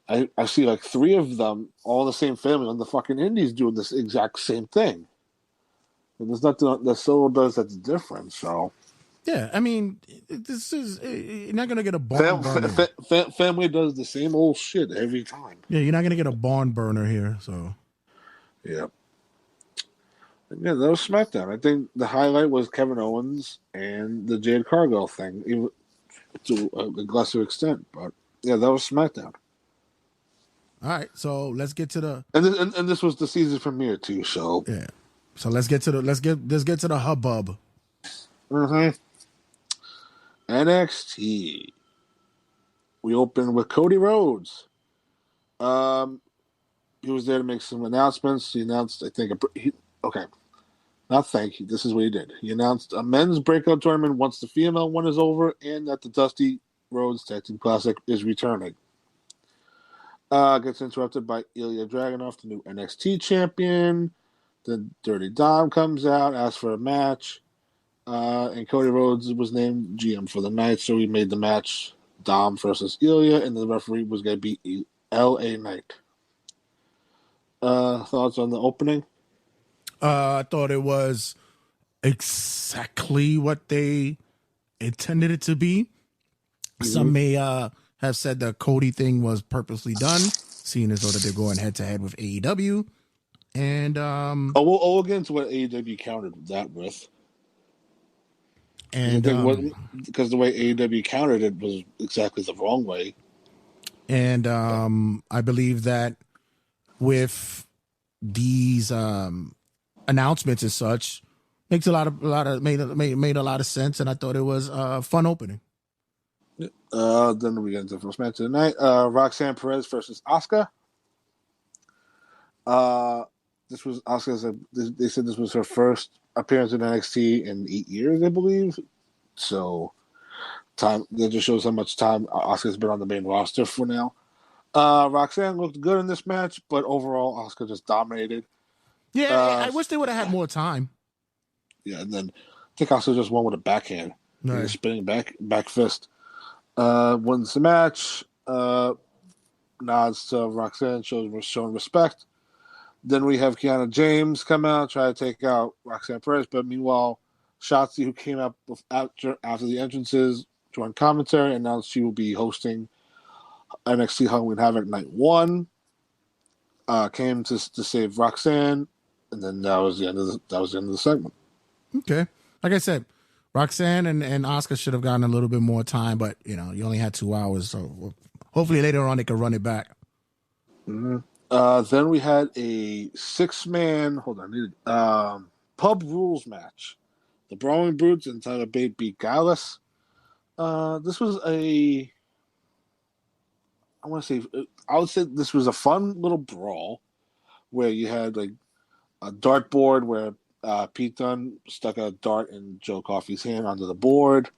I see like three of them, all the same family on the fucking indies doing this exact same thing. And there's nothing that Solo does that's different, so. Yeah, I mean, this is, you're not going to get a barn burner. Family does the same old shit every time. Yeah, you're not going to get a barn burner here, so. Yeah. Yeah, that was SmackDown. I think the highlight was Kevin Owens and the Jade Cargill thing, even to a lesser extent. But yeah, that was SmackDown. All right, so let's get to the and this was the season premiere too. So yeah, so let's get to the hubbub. NXT. We opened with Cody Rhodes. He was there to make some announcements. He announced, I think, this is what he did. He announced a men's breakout tournament once the female one is over, and that the Dusty Rhodes Tag Team Classic is returning. Gets interrupted by Ilya Dragunov, the new NXT champion. Then Dirty Dom comes out, asks for a match. And Cody Rhodes was named GM for the night, so he made the match Dom versus Ilya, and the referee was going to be LA Knight. Thoughts on the opening? I thought it was exactly what they intended it to be. Mm-hmm. Some may have said the Cody thing was purposely done, seeing as though that they're going head to head with AEW. And we'll get into what AEW countered that with. And because the way AEW countered it was exactly the wrong way. And I believe that with these announcements and such, makes made a lot of sense, and I thought it was a fun opening. Then we get into the first match of the night. Roxanne Perez versus Asuka. This was Asuka's. They said this was her first appearance in NXT in 8 years, I believe. So, time that just shows how much time Asuka's been on the main roster for now. Roxanne looked good in this match, but overall, Asuka just dominated. Yeah, I wish they would have had more time. Yeah, and then I think Asuka just won with a backhand, Right. a spinning back fist. Wins the match. Nods to Roxanne, showing respect. Then we have Kiana James come out, try to take out Roxanne Perez, but meanwhile, Shotzi, who came out after the entrances, joined commentary, and announced she will be hosting NXT Halloween Havoc Night 1. Came to save Roxanne, and then that was the end of the segment. Okay. Like I said, Roxanne and Asuka should have gotten a little bit more time, but you only had 2 hours, so hopefully later on they can run it back. Mm-hmm. Then we had a 6-man pub rules match. The Brawling Brutes and Tyler Bate beat Gallus. This was I would say this was a fun little brawl where you had like a dartboard where Pete Dunne stuck a dart in Joe Coffey's hand onto the board.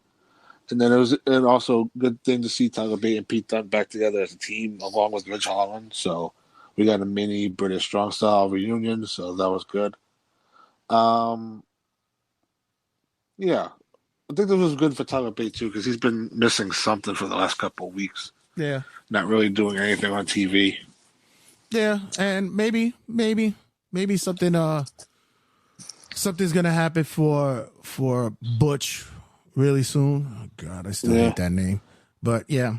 And then it was also a good thing to see Tyler Bate and Pete Dunne back together as a team along with Ridge Holland. So we got a mini British Strong Style reunion, so that was good. Yeah. I think this was good for Tyler Bate, too, because he's been missing something for the last couple of weeks. Yeah. Not really doing anything on TV. Yeah, and maybe something something's gonna happen for Butch really soon. Oh God, I still hate that name. But yeah.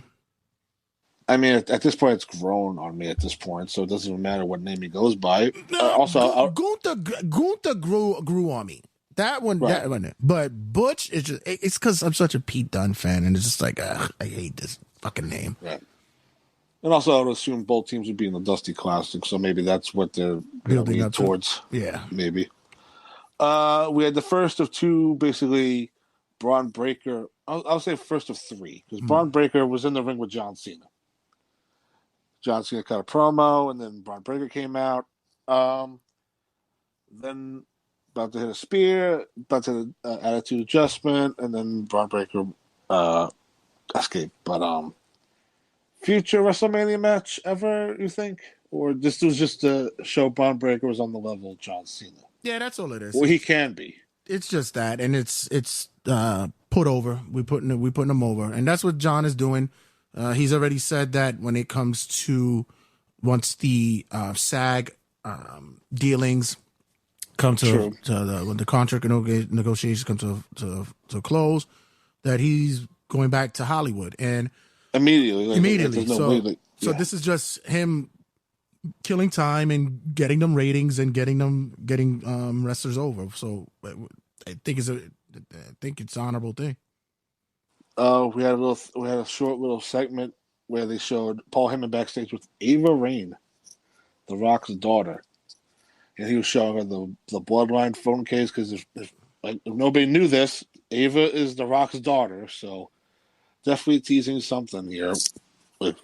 I mean, at this point, it's grown on me at this point, so it doesn't even matter what name he goes by. Gunther grew on me. That one, right. But Butch is it's because I'm such a Pete Dunne fan, and it's just like, I hate this fucking name. Right. And also, I would assume both teams would be in the Dusty Classic, so maybe that's what they're building up towards. Yeah. Maybe. We had the first of 2, basically, Braun Breaker. I'll say first of 3, because Braun Breaker was in the ring with John Cena. John Cena cut a promo, and then Braun Breaker came out. Then about to hit a spear, about to attitude adjustment, and then Braun Breaker escaped. But future WrestleMania match ever, you think? Or this was just to show Braun Breaker was on the level of John Cena? Yeah, that's all it is. Well, he can be. It's just that, and it's put over. We're putting him over, and that's what John is doing. He's already said that when it comes to once the SAG dealings come when the contract negotiations come to close, that he's going back to Hollywood and immediately. So this is just him killing time and getting them ratings and getting wrestlers over. So I think it's an honorable thing. We had a short little segment where they showed Paul Heyman backstage with Ava Raine, The Rock's daughter, and he was showing her the bloodline phone case because if nobody knew this, Ava is The Rock's daughter, so definitely teasing something here.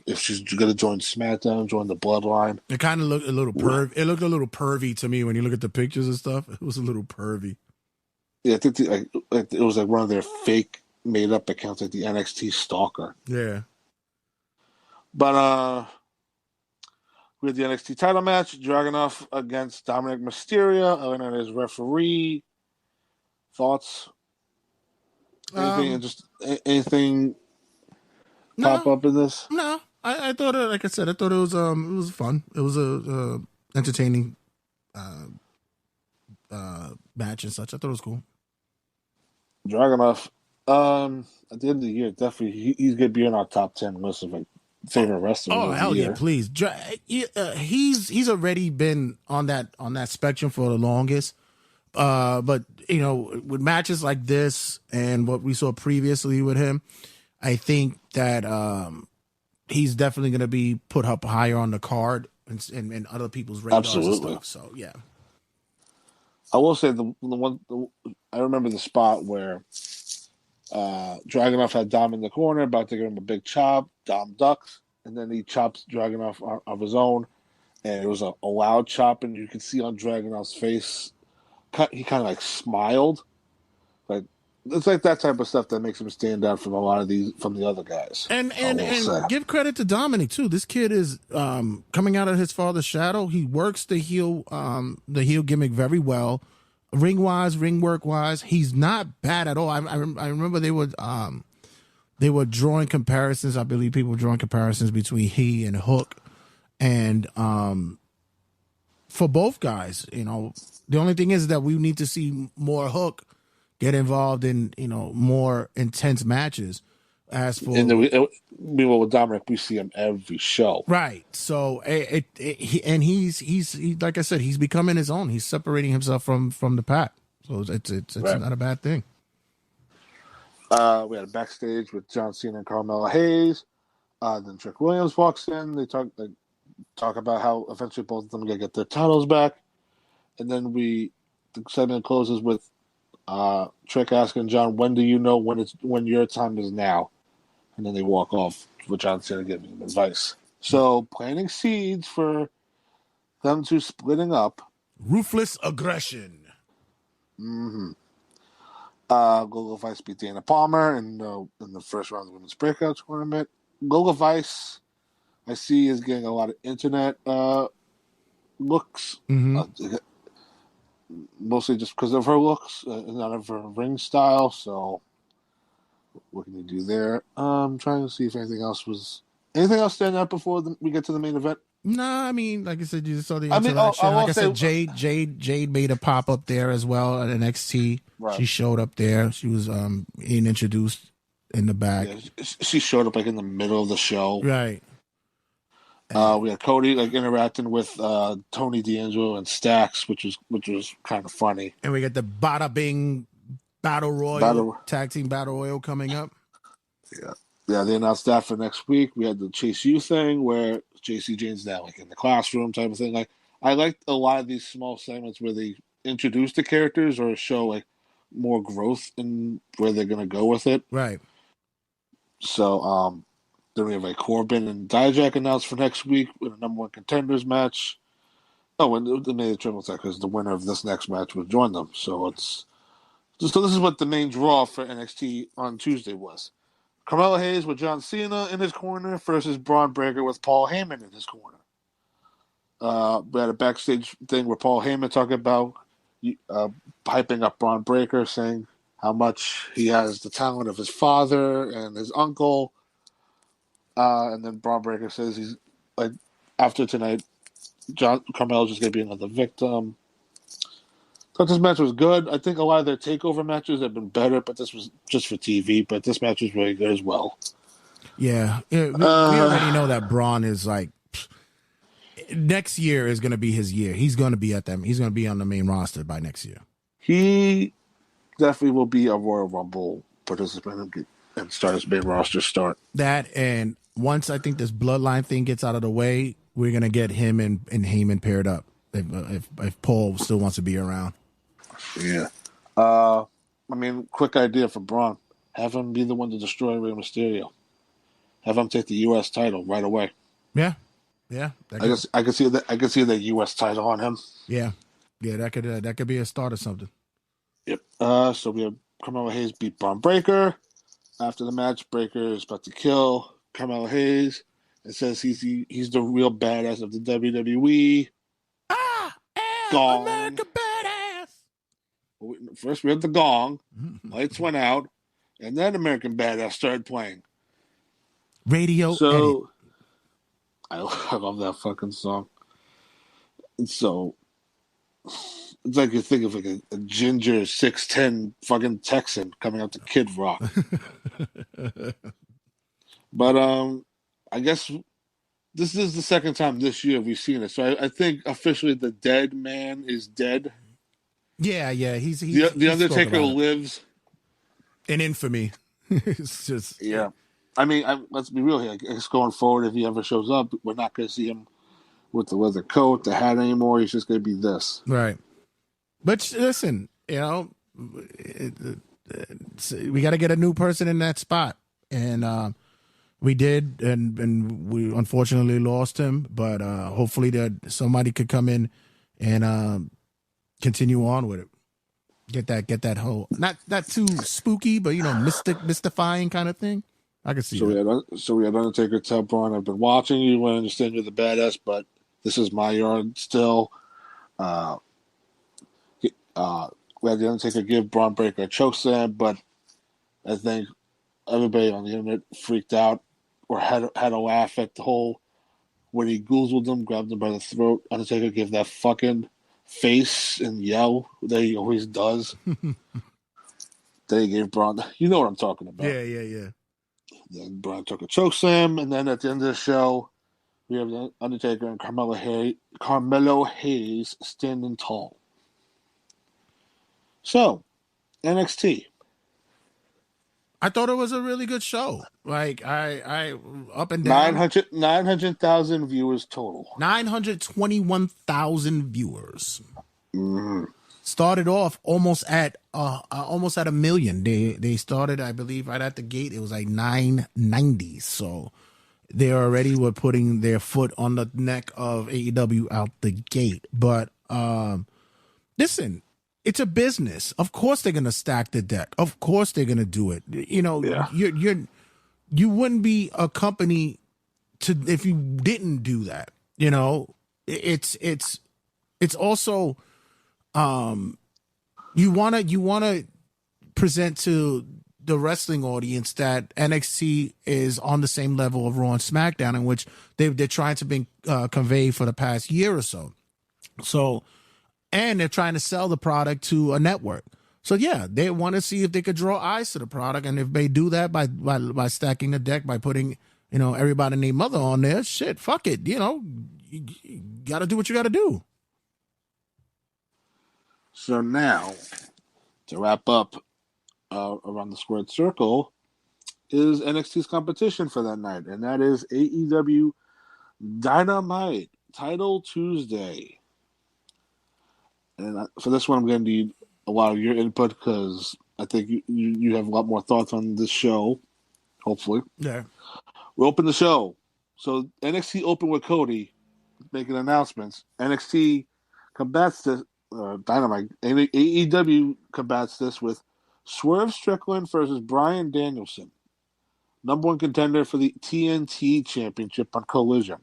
If she's going to join SmackDown, join the bloodline. It kind of looked a little It looked a little pervy to me when you look at the pictures and stuff. It was a little pervy. Yeah, I think it was like one of their fake made up accounts, like the NXT stalker. Yeah. But we had the NXT title match, Dragunov against Dominic Mysterio, Elena as referee. Thoughts? Anything pop up in this? No. I thought it, like I said, it was fun. It was a entertaining match and such. I thought it was cool. Dragunov, at the end of the year, definitely he's gonna be in our top 10 list of like favorite wrestlers. Oh hell yeah, please! He's already been on that spectrum for the longest. But with matches like this and what we saw previously with him, I think that he's definitely going to be put up higher on the card and other people's radars. Absolutely. And stuff. So yeah. I will say the one I remember the spot where Dragunov had Dom in the corner, about to give him a big chop. Dom ducks, and then he chops Dragunov of his own. And it was a loud chop, and you could see on Dragunov's face, he kind of like smiled. Like, it's like that type of stuff that makes him stand out from a lot of from the other guys. And give credit to Dominic too. This kid is coming out of his father's shadow. He works the heel gimmick very well. Ring work wise, he's not bad at all. I remember they were drawing comparisons. I believe people were drawing comparisons between he and Hook, and for both guys, the only thing is that we need to see more Hook get involved in more intense matches. As for meanwhile with Dominic, we see him every show, right? So he's like I said, he's becoming his own. He's separating himself from the pack. So it's right. Not a bad thing. We had a backstage with John Cena and Carmelo Hayes. Then Trick Williams walks in. They talk about how eventually both of them are gonna get their titles back, and then the segment closes with Trick asking John, "When do you know when your time is now?" And then they walk off with John Cena giving him advice. So, planting seeds for them two splitting up. Ruthless aggression. Mm-hmm. Gogo Vice beat Dana Palmer in the first round of the Women's Breakout Tournament. Gogo Vice, I see, is getting a lot of internet looks. Mm-hmm. Mostly just because of her looks, not of her ring style. So, what can you do there? I'm trying to see if anything else stand out before we get to the main event. Nah, I mean, like I said, you saw the interaction. Like I said, Jade made a pop up there as well at NXT. Right. She showed up there. She was being introduced in the back. Yeah, she showed up like in the middle of the show. Right. We had Cody interacting with Tony D'Angelo and Stax, which was kind of funny. And we got the Bada Bing Battle Royal Tag Team Battle Royal coming up. Yeah. They announced that for next week. We had the Chase U thing where JC Jane's now like in the classroom type of thing. Like, I liked a lot of these small segments where they introduce the characters or show like more growth in where they're gonna go with it. Right. So then we have like Corbin and Dijak announced for next week with a number one contenders match. Oh, and they made a triple tech because the winner of this next match would join them. So this is what the main draw for NXT on Tuesday was. Carmelo Hayes with John Cena in his corner versus Braun Breaker with Paul Heyman in his corner. We had a backstage thing where Paul Heyman talking about hyping up Braun Breaker, saying how much he has the talent of his father and his uncle. And then Braun Breaker says he's like, after tonight, Carmelo's just going to be another victim. Thought this match was good. I think a lot of their takeover matches have been better, but this was just for TV. But this match was really good as well. Yeah, we already know that Braun is like, next year is going to be his year. He's going to be He's going to be on the main roster by next year. He definitely will be a Royal Rumble participant and start his main roster start. That, and once I think this bloodline thing gets out of the way, we're going to get him and Heyman paired up if Paul still wants to be around. Yeah. I mean, quick idea for Braun. Have him be the one to destroy Rey Mysterio. Have him take the U.S. title right away. Yeah. I could see the U.S. title on him. Yeah. That could be a start or something. Yep. So we have Carmelo Hayes beat Braun Breaker. After the match, Breaker is about to kill Carmelo Hayes. It says he's the real badass of the WWE. Gong. America badass. First we had the gong. Lights went out, and then American Badass started playing. Radio. So I love that fucking song. So it's like you think of like a ginger 6'10" fucking Texan coming out to Kid Rock. But I guess this is the second time this year we've seen it. So I think officially the dead man is dead. Yeah. He's the Undertaker lives in infamy. It's just I mean, let's be real here. I guess going forward, if he ever shows up, we're not going to see him with the leather coat, the hat anymore. He's just going to be this. Right. But listen, we got to get a new person in that spot, and we did, and we unfortunately lost him. But hopefully that somebody could come in and continue on with it. Get that whole not too spooky, but mystifying kind of thing. I can see. So we had Undertaker tell Braun, "I've been watching you. I understand you're the badass, but this is my yard still." We had the Undertaker give Braun Breaker a chokeslam, but I think everybody on the internet freaked out or had a laugh at the whole when he goozled him, grabbed him by the throat. Undertaker gave that fucking face and yell that he always does. Then he gave Braun, you know what I'm talking about. Yeah. Then Braun took a chokeslam, and then at the end of the show, we have the Undertaker and Carmelo Hayes standing tall. So, NXT. I thought it was a really good show. Like I up and down. 900,000 viewers total. 921,000 viewers. Mm-hmm. Started off almost at a million. They started, I believe, right at the gate. It was like 990. So they already were putting their foot on the neck of AEW out the gate. But listen, it's a business. Of course they're gonna stack the deck. Of course they're gonna do it. You wouldn't be a company if you didn't do that. It's also you wanna present to the wrestling audience that NXT is on the same level of Raw and SmackDown, in which they're trying to convey for the past year or so. So. And they're trying to sell the product to a network. So, yeah, they want to see if they could draw eyes to the product. And if they do that by stacking the deck, by putting, everybody and their mother on there, shit, fuck it. You got to do what you got to do. So now, to wrap up around the squared circle, is NXT's competition for that night. And that is AEW Dynamite Title Tuesday. And for this one, I'm going to need a lot of your input because I think you have a lot more thoughts on this show, hopefully. Yeah. We open the show. So NXT opened with Cody making announcements. NXT combats this, Dynamite. AEW combats this with Swerve Strickland versus Bryan Danielson, number one contender for the TNT Championship on Collision.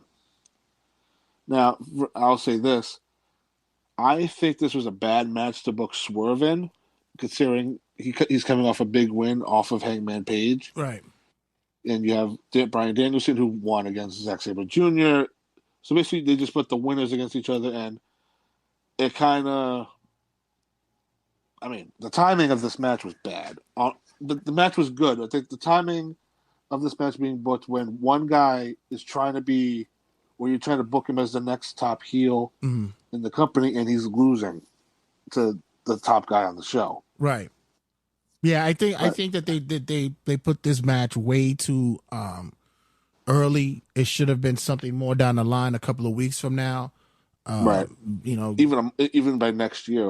Now, I'll say this. I think this was a bad match to book Swerve in, considering he's coming off a big win off of Hangman Page. Right. And you have Bryan Danielson, who won against Zack Sabre Jr. So basically, they just put the winners against each other, and it kind of... I mean, the timing of this match was bad. The match was good. I think the timing of this match being booked when one guy is trying to be... where you're trying to book him as the next top heel in the company, and he's losing to the top guy on the show. Right. Yeah, I think that they put this match way too early. It should have been something more down the line, a couple of weeks from now. Right. Even by next year,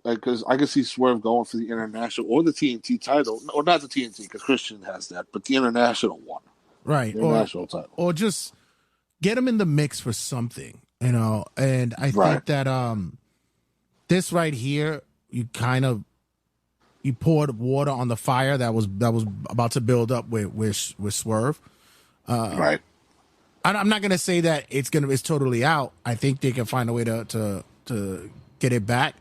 because I could see Swerve going for the international or the TNT title, or not the TNT because Christian has that, but the international one. Right. The international title, or just get him in the mix for something, And I think that this right here, you poured water on the fire that was about to build up with Swerve. Right. I'm not gonna say that it's totally out. I think they can find a way to get it back.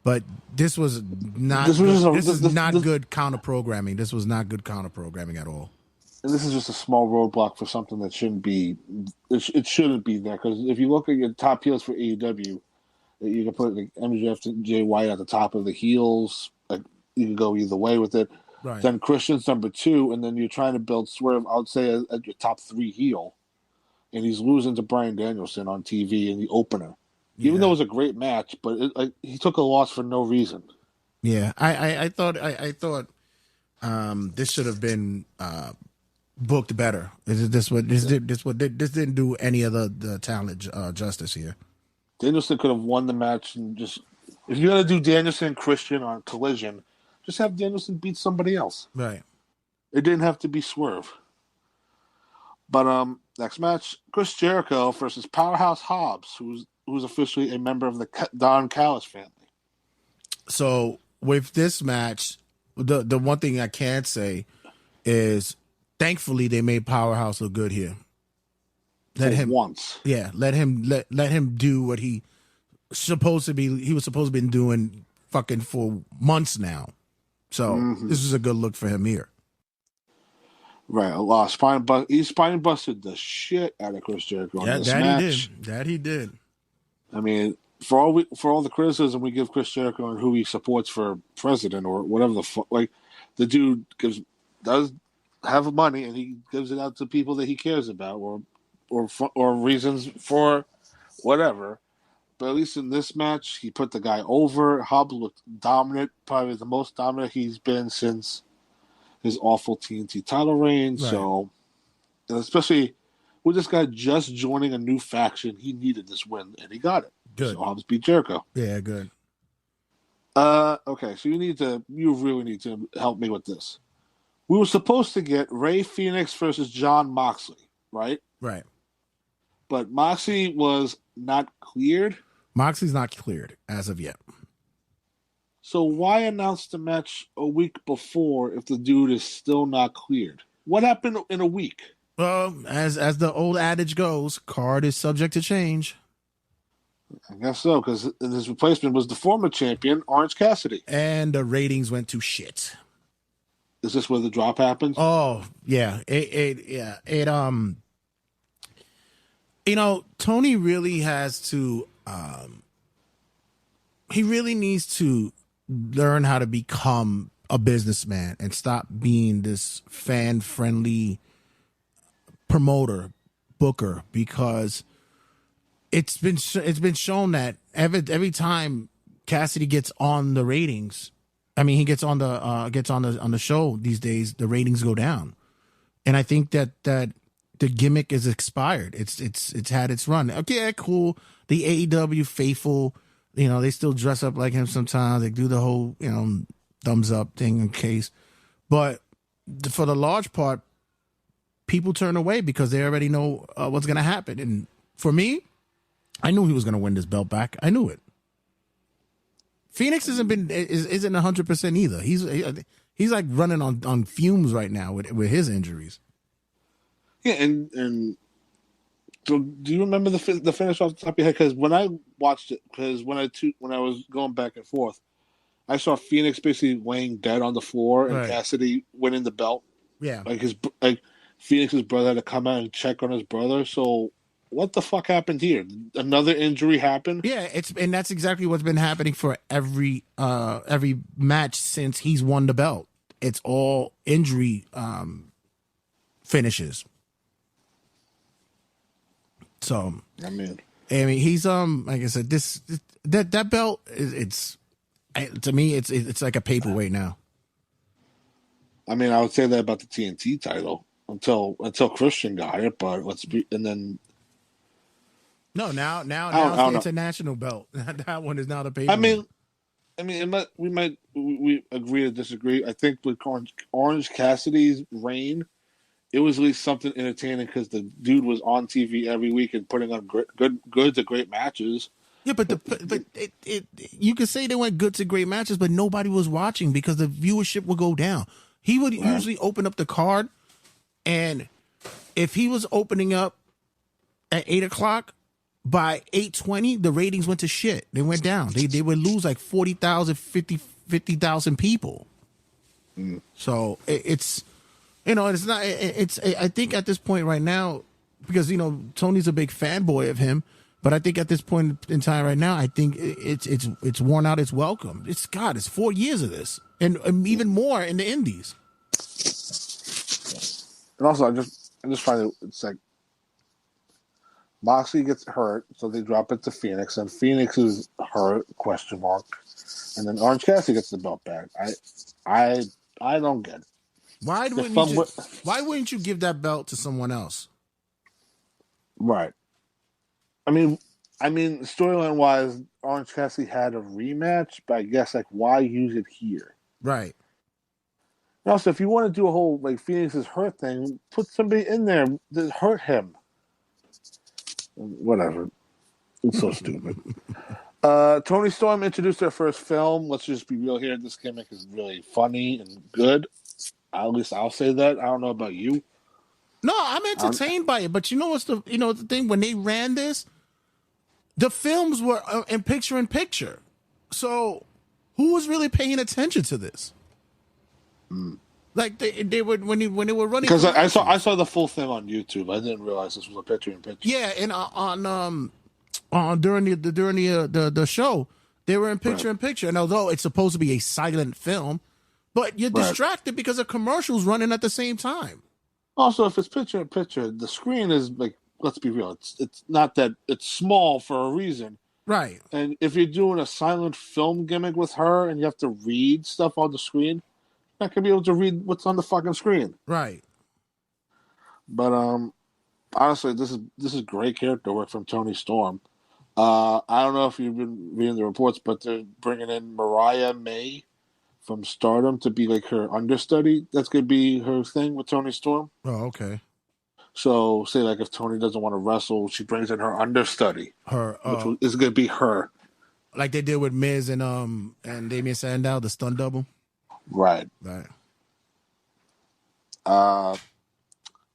But this was not. This is not good counter programming. This was not good counter programming at all. And this is just a small roadblock for something that shouldn't be. It shouldn't be there, because if you look at your top heels for AEW, you can put like MJF and Jay White at the top of the heels. Like, you can go either way with it. Right. Then Christian's number 2, and then you're trying to build Swerve, I would say, at your top 3 heel. And he's losing to Bryan Danielson on TV in the opener. Even though it was a great match, but he took a loss for no reason. Yeah, I thought this should have been booked better. This didn't do any of the talent justice here. Danielson could have won the match, and just if you're gonna do Danielson and Christian on Collision, Just have Danielson beat somebody else. Right. It didn't have to be Swerve. But next match, Chris Jericho versus Powerhouse Hobbs, who's officially a member of the Don Callis family. So with this match, the one thing I can't say is, thankfully they made Powerhouse look good here. Let him do what he was supposed to be doing fucking for months now. So this is a good look for him here. Right, he spine busted the shit out of Chris Jericho in this match. That he did. I mean, for all the criticism we give Chris Jericho and who he supports for president or whatever the fuck, like the dude does have money and he gives it out to people that he cares about or reasons for whatever. But at least in this match, he put the guy over. Hobbs looked dominant, probably the most dominant he's been since his awful TNT title reign. Right. So, and especially with this guy just joining a new faction, he needed this win, and he got it. Good. So Hobbs beat Jericho. Yeah, good. Okay, so you really need to help me with this. We were supposed to get Rey Fenix versus Jon Moxley, right? Right. But Moxley was not cleared. Moxley's not cleared as of yet. So why announce the match a week before if the dude is still not cleared? What happened in a week? As the old adage goes, card is subject to change. I guess so, because his replacement was the former champion, Orange Cassidy. And the ratings went to shit. Is this where the drop happened? Oh, yeah. Tony really has to, he really needs to learn how to become a businessman and stop being this fan-friendly promoter, booker, because it's been shown that every time Cassidy gets on the ratings, I mean, he gets on the show these days, the ratings go down, and I think that the gimmick is expired. It's had its run. Okay, cool. The AEW faithful, they still dress up like him sometimes. They do the whole thumbs up thing in case, but for the large part, people turn away because they already know what's going to happen. And for me, I knew he was going to win this belt back. I knew it. Phoenix isn't 100% either. He's like running on fumes right now with his injuries. Yeah, and so do you remember the finish off the top of your head? Because when I watched it, when I was going back and forth, I saw Phoenix basically laying dead on the floor and Cassidy winning the belt. Yeah, like Phoenix's brother had to come out and check on his brother. So what the fuck happened here? Another injury happened? Yeah, and that's exactly what's been happening for every match since he's won the belt. It's all injury finishes. So I mean he's like I said, that belt is to me it's like a paperweight now. I mean, I would say that about the TNT title until Christian got it, but now it's the international belt. That one is now the paperweight. We agree to disagree. I think with Orange Cassidy's reign, it was at least something entertaining because the dude was on TV every week and putting on good to great matches. Yeah, but you could say they went good to great matches, but nobody was watching because the viewership would go down. He would usually open up the card, and if he was opening up at 8:00, by 8:20, the ratings went to shit. They went down. They would lose like 40,000, 50,000 people. So it's not. I think at this point right now, because Tony's a big fanboy of him, but I think at this point in time right now, I think it's worn out its welcome. It's 4 years of this, and even more in the indies. And also, I just find it's like Moxley gets hurt, so they drop it to Phoenix, and Phoenix is hurt ? And then Orange Cassidy gets the belt back. I don't get it. Why wouldn't you give that belt to someone else? Right. I mean, storyline wise, Orange Cassidy had a rematch, but I guess why use it here? Right. And also, if you want to do a whole like Phoenix is hurt thing, put somebody in there that hurt him. Whatever. It's so stupid. Tony Storm introduced her first film. Let's just be real here. This gimmick is really funny and good. At least I'll say that. I don't know about you. No, I'm entertained by it. But you know what's the thing? When they ran this, the films were in picture. So who was really paying attention to this? Like they were when they were running. Because I saw the full thing on YouTube. I didn't realize this was a picture in picture. Yeah, and during the show, they were in picture. And although it's supposed to be a silent film, but you're distracted because a commercial's running at the same time. Also, if it's picture in picture, the screen is like, let's be real, it's not that it's small for a reason. Right. And if you're doing a silent film gimmick with her and you have to read stuff on the screen, you're not gonna be able to read what's on the fucking screen. Right. But honestly, this is great character work from Tony Storm. I don't know if you've been reading the reports, but they're bringing in Mariah May from Stardom to be like her understudy. That's going to be her thing with Tony Storm. Oh, okay. So, say like if Tony doesn't want to wrestle, she brings in her understudy. Which is going to be her. Like they did with Miz and Damien Sandow, the stunt double. Right. Right.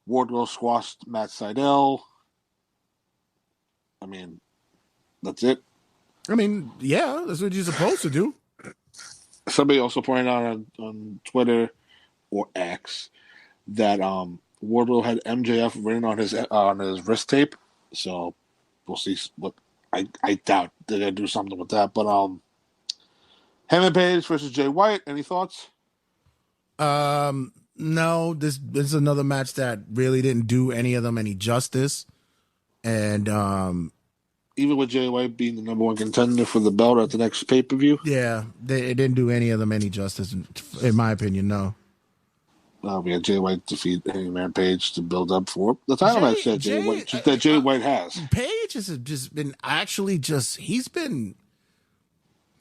Wardlow squashed Matt Sydal. I mean, that's it. I mean, yeah, that's what you're supposed to do. Somebody also pointed out on Twitter or X that Wardlow had MJF written on his wrist tape. So we'll see. What I doubt they're gonna do something with that. But Hangman Page versus Jay White. Any thoughts? No. This is another match that really didn't do any of them any justice, and even with Jay White being the number one contender for the belt at the next pay-per-view? Yeah, it didn't do any of them any justice, in my opinion, no. We had Jay White defeat Hangman Page to build up for the title match that Jay White has. Page has just been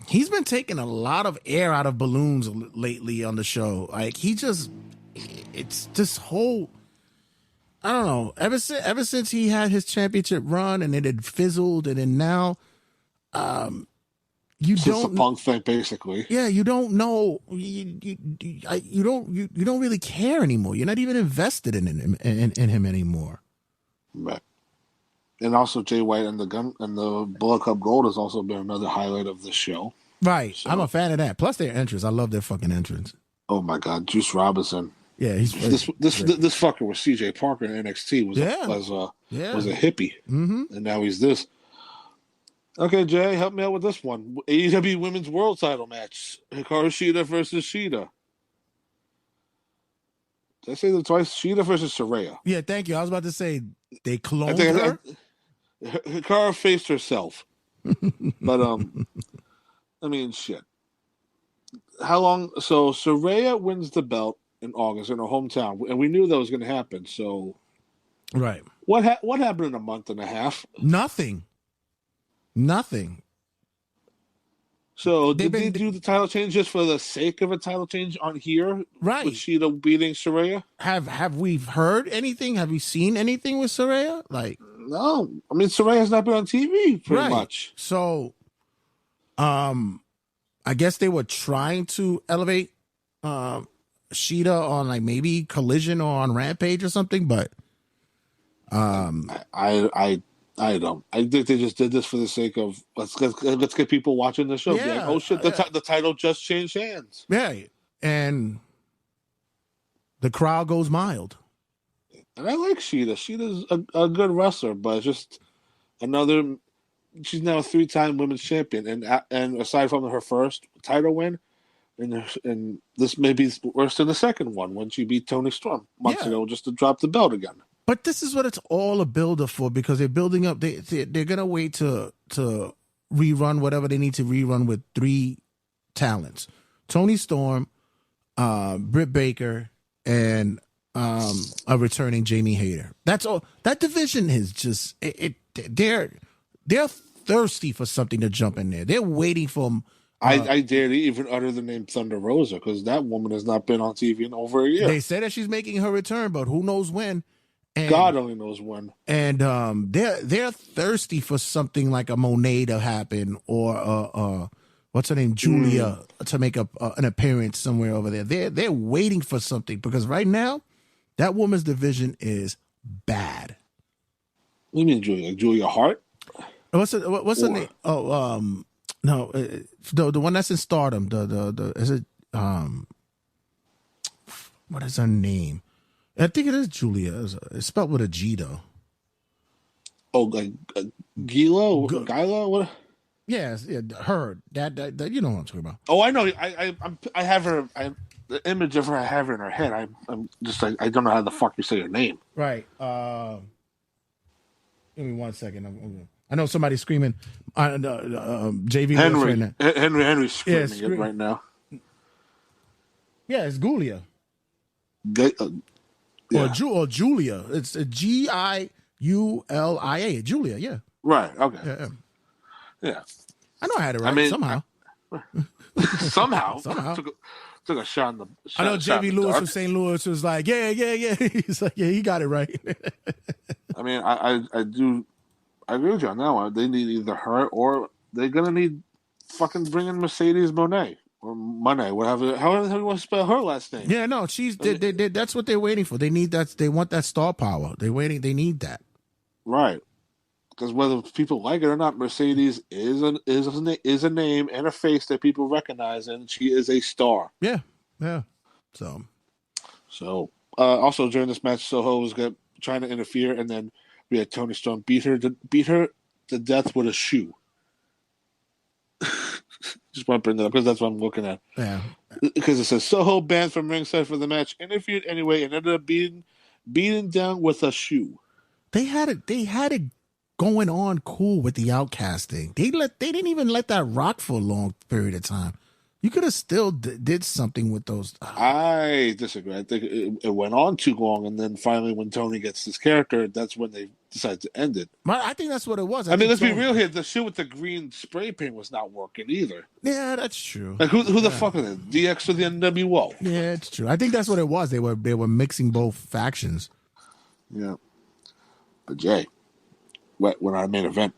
he's been taking a lot of air out of balloons lately on the show. Like it's this whole, I don't know. Ever since he had his championship run and it had fizzled, and then now, It's a punk thing, basically. Yeah, you don't know. You don't really care anymore. You're not even invested in him anymore. Right. And also, Jay White and the Bullet Club Gold has also been another highlight of the show. Right. So, I'm a fan of that. Plus their entrance. I love their fucking entrance. Oh my God, Juice Robinson. Yeah, this fucker was CJ Parker in NXT was a hippie, and now he's this. Okay, Jay, help me out with this one. AEW Women's World Title match: Hikaru Shida versus Shida. Did I say that twice? Shida versus Saraya. Yeah, thank you. I was about to say they cloned her. Hikaru faced herself, but I mean, shit. How long? So Saraya wins the belt in August in her hometown, and we knew that was going to happen. So, right. What happened in a month and a half? Nothing. So did they do the title change just for the sake of a title change on here? Right. With Shida beating Saraya? Have we heard anything? Have we seen anything with Saraya? Like, no. I mean, Saraya's not been on TV pretty much. So, I guess they were trying to elevate Shida on like maybe Collision or on Rampage or something, but I don't. I think they just did this for the sake of let's get people watching the show. Yeah, like, oh shit, the title just changed hands. Yeah, and the crowd goes mild. And I like Shida. Shida's a good wrestler, but just another. She's now a 3-time women's champion, and aside from her first title win, and this may be worse than the second one when she beat Tony Storm months ago just to drop the belt again. But this is what it's all a build-up for, because they're building up. They're gonna wait to rerun whatever they need to rerun with 3 talents: Tony Storm, Britt Baker, and a returning Jamie Hayter. That's all. That division is just They're thirsty for something to jump in there. They're waiting for I dare to even utter the name Thunder Rosa because that woman has not been on TV in over a year. They say that she's making her return, but who knows when? And, God only knows when. And they're thirsty for something like a Monet to happen or what's her name, Julia, to make an appearance somewhere over there. They're waiting for something because right now that woman's division is bad. What do you mean, Julia? Like Julia Hart? What's her name? Oh, no, the one that's in Stardom. The is it what is her name? I think it is Julia. It's spelled with a G though. Oh, like Gila? What? Yes, yeah, her. That you know what I'm talking about. Oh, I know. I have her. The image of her. I have her in her head. I'm just like I don't know how the fuck you say her name. Right. Give me 1 second. I know somebody's screaming. JV Henry's screaming it right now. Yeah, it's Gulia. Yeah. Or Julia. It's Giulia. Julia. Yeah. Right. Okay. Yeah. I know I had it right. Somehow. Somehow. Took a shot in the. I know JV Lewis from St. Louis was like, yeah. He's like, yeah, he got it right. I mean, I agree with you on that one. They need either her or they're gonna need fucking bringing Mercedes Monet or Monet, whatever. How do you want to spell her last name? Yeah, no, that's what they're waiting for. They need that. They want that star power. They need that. Right. Because whether people like it or not, Mercedes is a name and a face that people recognize, and she is a star. Yeah. So also during this match, Soho was trying to interfere, and then we had Toni Storm beat her to death with a shoe. Just want to bring that up because that's what I'm looking at. Yeah. Because it says Soho banned from ringside for the match, interfered anyway, and ended up beaten down with a shoe. They had it going on cool with the outcasting. They didn't even let that rock for a long period of time. You could have still did something with those. I disagree. I think it went on too long, and then finally, when Tony gets his character, that's when they decided to end it. I think that's what it was. I mean, let's be real here. The shit with the green spray paint was not working either. Yeah, that's true. Like who the fuck is it? DX or the NWO? Yeah, it's true. I think that's what it was. They were mixing both factions. Yeah. But Jay, when our main event,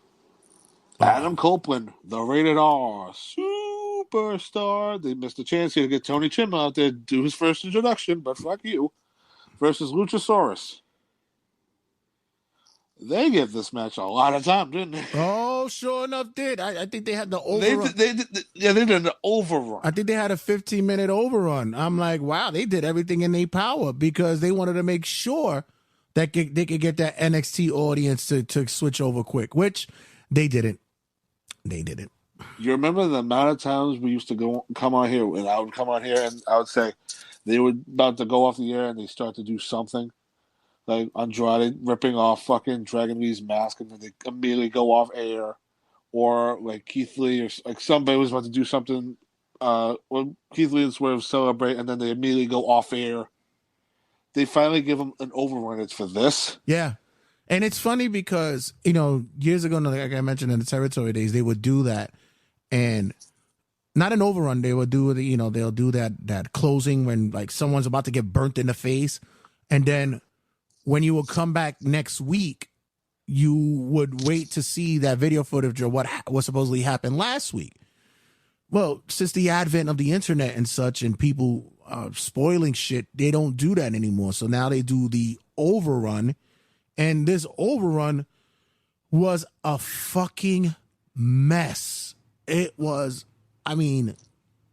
Adam Copeland, the Rated R superstar. They missed a chance here to get Tony Chimba out there to do his first introduction, but fuck you. Versus Luchasaurus. They gave this match a lot of time, didn't they? Oh, sure enough, did. I think they had the overrun. They did an overrun. I think they had a 15-minute overrun. I'm like, wow, they did everything in their power because they wanted to make sure that they could get that NXT audience to switch over quick, which they didn't. They didn't. You remember the amount of times we used to come on here, and I would come on here and I would say they were about to go off the air and they start to do something. Like Andrade ripping off fucking Dragon Lee's mask and then they immediately go off air. Or like Keith Lee or like somebody was about to do something when Keith Lee and Swerve celebrate and then they immediately go off air. They finally give them an overrun. It's for this. Yeah. And it's funny because, years ago, like I mentioned in the Territory days, they would do that. And not an overrun. They would do they'll do that closing when like someone's about to get burnt in the face. And then when you would come back next week, you would wait to see that video footage of what supposedly happened last week. Well, since the advent of the internet and such and people spoiling shit, they don't do that anymore. So now they do the overrun. And this overrun was a fucking mess. It was, I mean,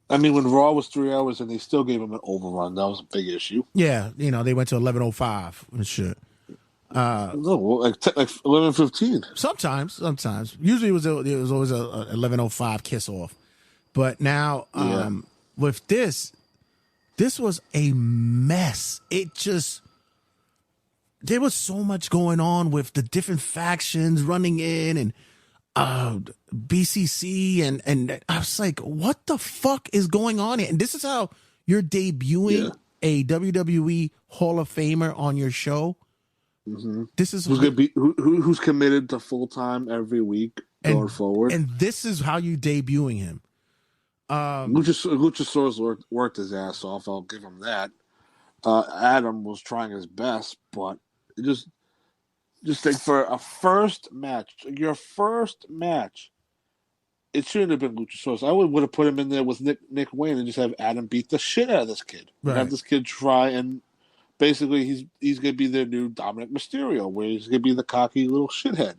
when Raw was 3 hours and they still gave him an overrun, that was a big issue. Yeah, they went to 11:05 and shit. No, like 11:15. Sometimes. Usually it was always a 11:05 kiss off. But now with this was a mess. There was so much going on with the different factions running in and BCC and I was like, what the fuck is going on here? And this is how you're debuting a WWE Hall of Famer on your show. Mm-hmm. This is who's committed to full time every week going forward, and this is how you debuting him. Luchasaurus worked his ass off. I'll give him that. Adam was trying his best, but it just think for a first match, your first match, it shouldn't have been Luchasaurus. I would have put him in there with Nick Wayne and just have Adam beat the shit out of this kid. Right. Have this kid try, and basically he's going to be their new Dominic Mysterio, where he's going to be the cocky little shithead.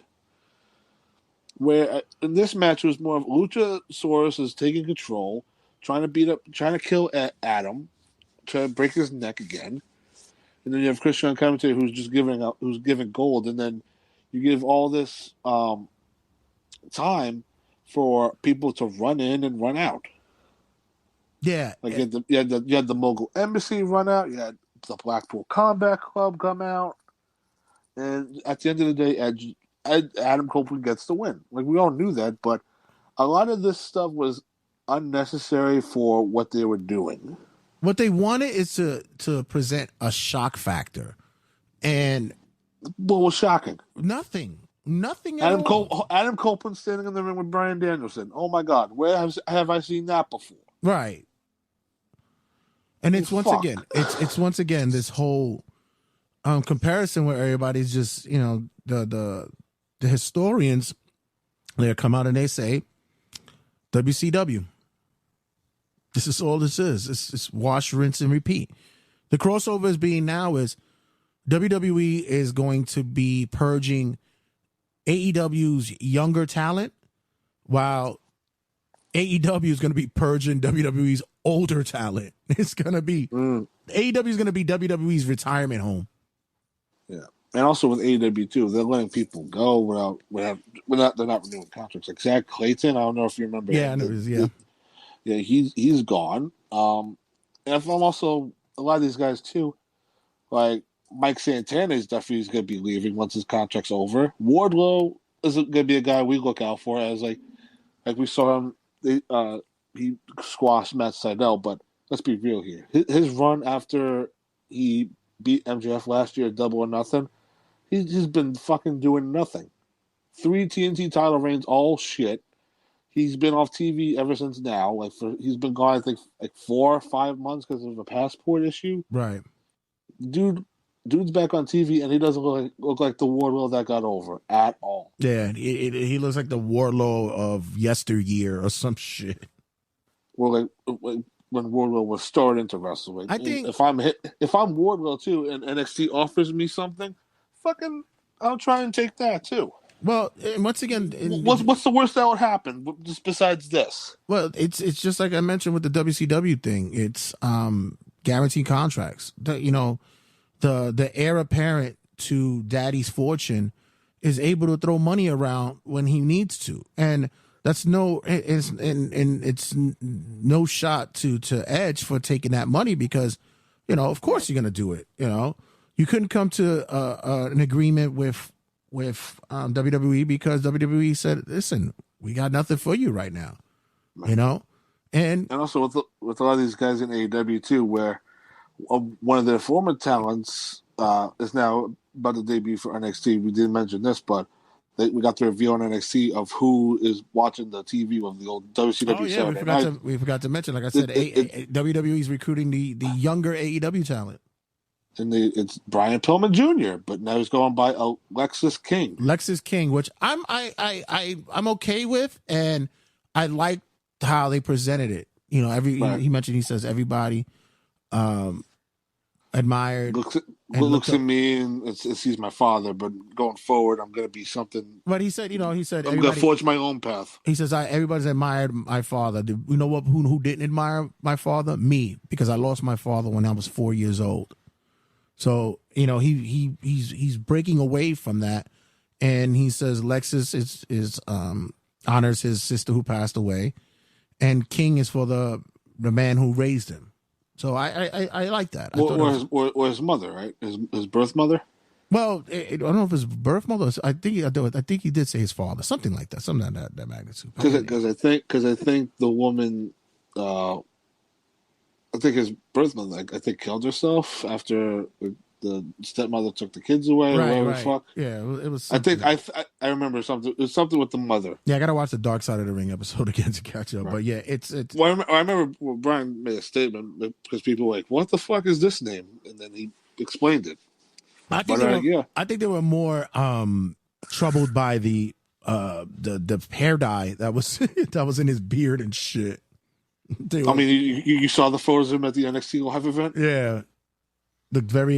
Where in this match it was more of Luchasaurus is taking control, trying to kill Adam, trying to break his neck again. And then you have Christian Commentator who's giving gold, and then you give all this time for people to run in and run out. Yeah. Like you had the Mogul Embassy run out, you had the Blackpool Combat Club come out, and at the end of the day, Adam Copeland gets the win. Like, we all knew that, but a lot of this stuff was unnecessary for what they were doing. What they wanted is to present a shock factor, and what was shocking? Nothing at all. Adam Copeland standing in the ring with Bryan Danielson. Oh my God, where have I seen that before? Right. And it's once again this whole comparison where everybody's just, the historians, they come out and they say WCW. This is all this is. It's wash, rinse, and repeat. The crossover is being now is WWE is going to be purging AEW's younger talent, while AEW is going to be purging WWE's older talent. It's going to be AEW is going to be WWE's retirement home. Yeah, and also with AEW too, they're letting people go without they're not renewing contracts. Like Zach Clayton, I don't know if you remember. Yeah, he's gone. And if I'm also a lot of these guys too, like Mike Santana is definitely going to be leaving once his contract's over. Wardlow is going to be a guy we look out for as like we saw him. He squashed Matt Sydal, but let's be real here. His run after he beat MJF last year, Double or Nothing, he's been fucking doing nothing. 3 TNT title reigns, all shit. He's been off TV ever since now. He's been gone, I think, 4 or 5 months because of a passport issue. Right. Dude's back on TV, and he doesn't look like the Wardlow that got over at all. Yeah, he looks like the Wardlow of yesteryear or some shit. Well, like when Wardlow was starting to wrestle. Like, I think if I'm Wardlow too, and NXT offers me something, fucking, I'll try and take that too. Well, and once again, what's the worst that would happen? Just besides this? Well, it's just like I mentioned with the WCW thing. It's guaranteed contracts. The heir apparent to Daddy's fortune is able to throw money around when he needs to, and it's no shot to Edge for taking that money because, of course you're gonna do it. You couldn't come to an agreement with WWE because WWE said, "Listen, we got nothing for you right now," and also with a lot of these guys in AEW too, where one of their former talents is now about to debut for NXT. We didn't mention this, but we got the reveal on NXT of who is watching the TV of the old WCW. Oh yeah, we forgot to mention. Like I said, WWE is recruiting the younger AEW talent. And it's Brian Pillman Jr., but now he's going by Lexis King. Lexis King, which I'm okay with, and I like how they presented it. He mentioned, he says everybody admired. Looks at me and he's my father, but going forward, I'm going to be something. But he said, I'm going to forge my own path. He says, everybody's admired my father. You know what? Who didn't admire my father? Me, because I lost my father when I was 4 years old. So, he's breaking away from that, and he says Lexus is honors his sister who passed away, and King is for the man who raised him. So I like that. Or his mother, right? His birth mother. Well, I don't know if his birth mother. I think he did say his father, something like that, something of that magnitude. Because I think the woman. I think his birth mother, I think, killed herself after the stepmother took the kids away or whatever the fuck. Yeah, it was. I Something. think I remember something. It was something with the mother. Yeah, I gotta watch the Dark Side of the Ring episode again to catch up. Right. But yeah, it's. Well, I remember Brian made a statement because people were like, "What the fuck is this name?" And then he explained it. I think they were more troubled by the hair dye that was in his beard and shit. I mean, you saw the photos of him at the NXT Live event. Yeah, the very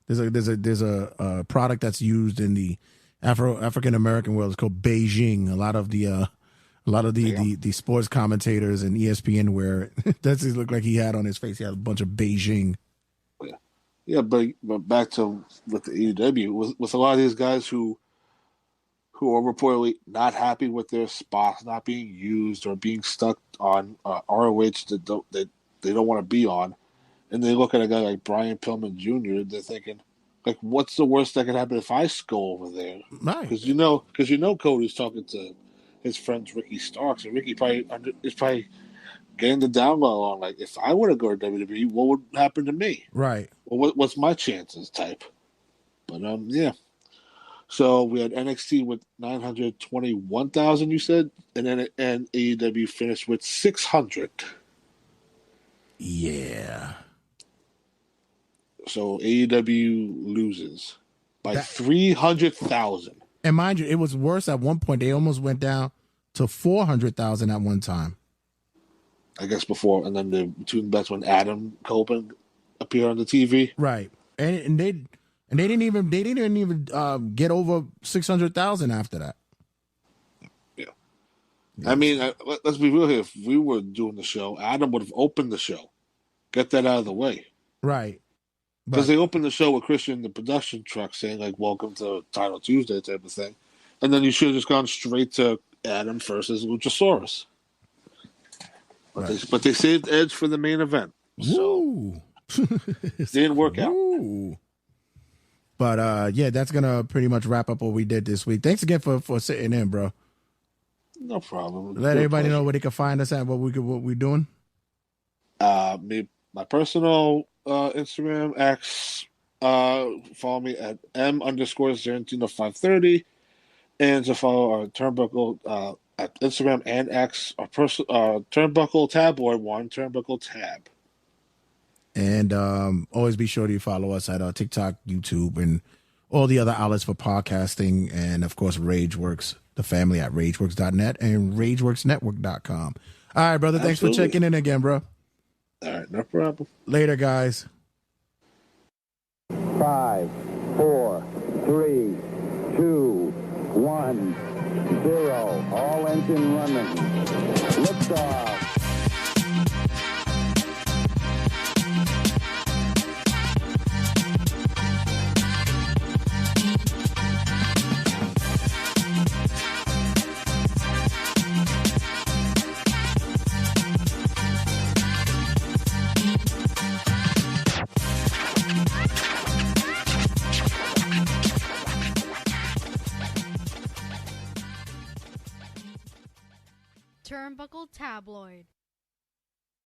there's a product that's used in the African American world. It's called Beijing. A lot of the sports commentators and ESPN wear it. That's what it looked like he had on his face. He had a bunch of Beijing. Yeah, but back to with the AEW with a lot of these guys who are reportedly not happy with their spots not being used or being stuck on ROH that they don't want to be on, and they look at a guy like Brian Pillman Jr. They're thinking, like, what's the worst that could happen if I go over there? Right. Because you know Cody's talking to his friends Ricky Starks, and Ricky is probably getting the download on, like, if I were to go to WWE, what would happen to me? Right. Well, what's my chances type? But yeah. So we had NXT with 921,000, you said, and AEW finished with 600. Yeah. So AEW loses by 300,000. And mind you, it was worse at one point. They almost went down to 400,000 at one time. I guess before, and then that's when Adam Copeland appeared on the TV. Right. And they didn't even get over 600,000 after that. Yeah. I mean, let's be real here. If we were doing the show, Adam would have opened the show. Get that out of the way. Right. Because they opened the show with Christian in the production truck saying, like, welcome to Title Tuesday type of thing. And then you should have just gone straight to Adam versus Luchasaurus. But they saved Edge for the main event. So it didn't work out. But yeah, that's gonna pretty much wrap up what we did this week. Thanks again for sitting in, bro. No problem. Let everybody know where they can find us at, what we're doing. My personal Instagram X, follow me at M_Zarantino530, and to follow our Turnbuckle at Instagram and X, our Turnbuckle Tabloid-1, Turnbuckle Tab. And always be sure to follow us at TikTok, YouTube, and all the other outlets for podcasting. And, of course, RageWorks, the family at RageWorks.net and RageWorksNetwork.com. All right, brother. Thanks for checking in again, bro. All right, no problem. Later, guys. 5, 4, 3, 2, 1, 0. All engine running. Liftoff. Turnbuckle Tabloid.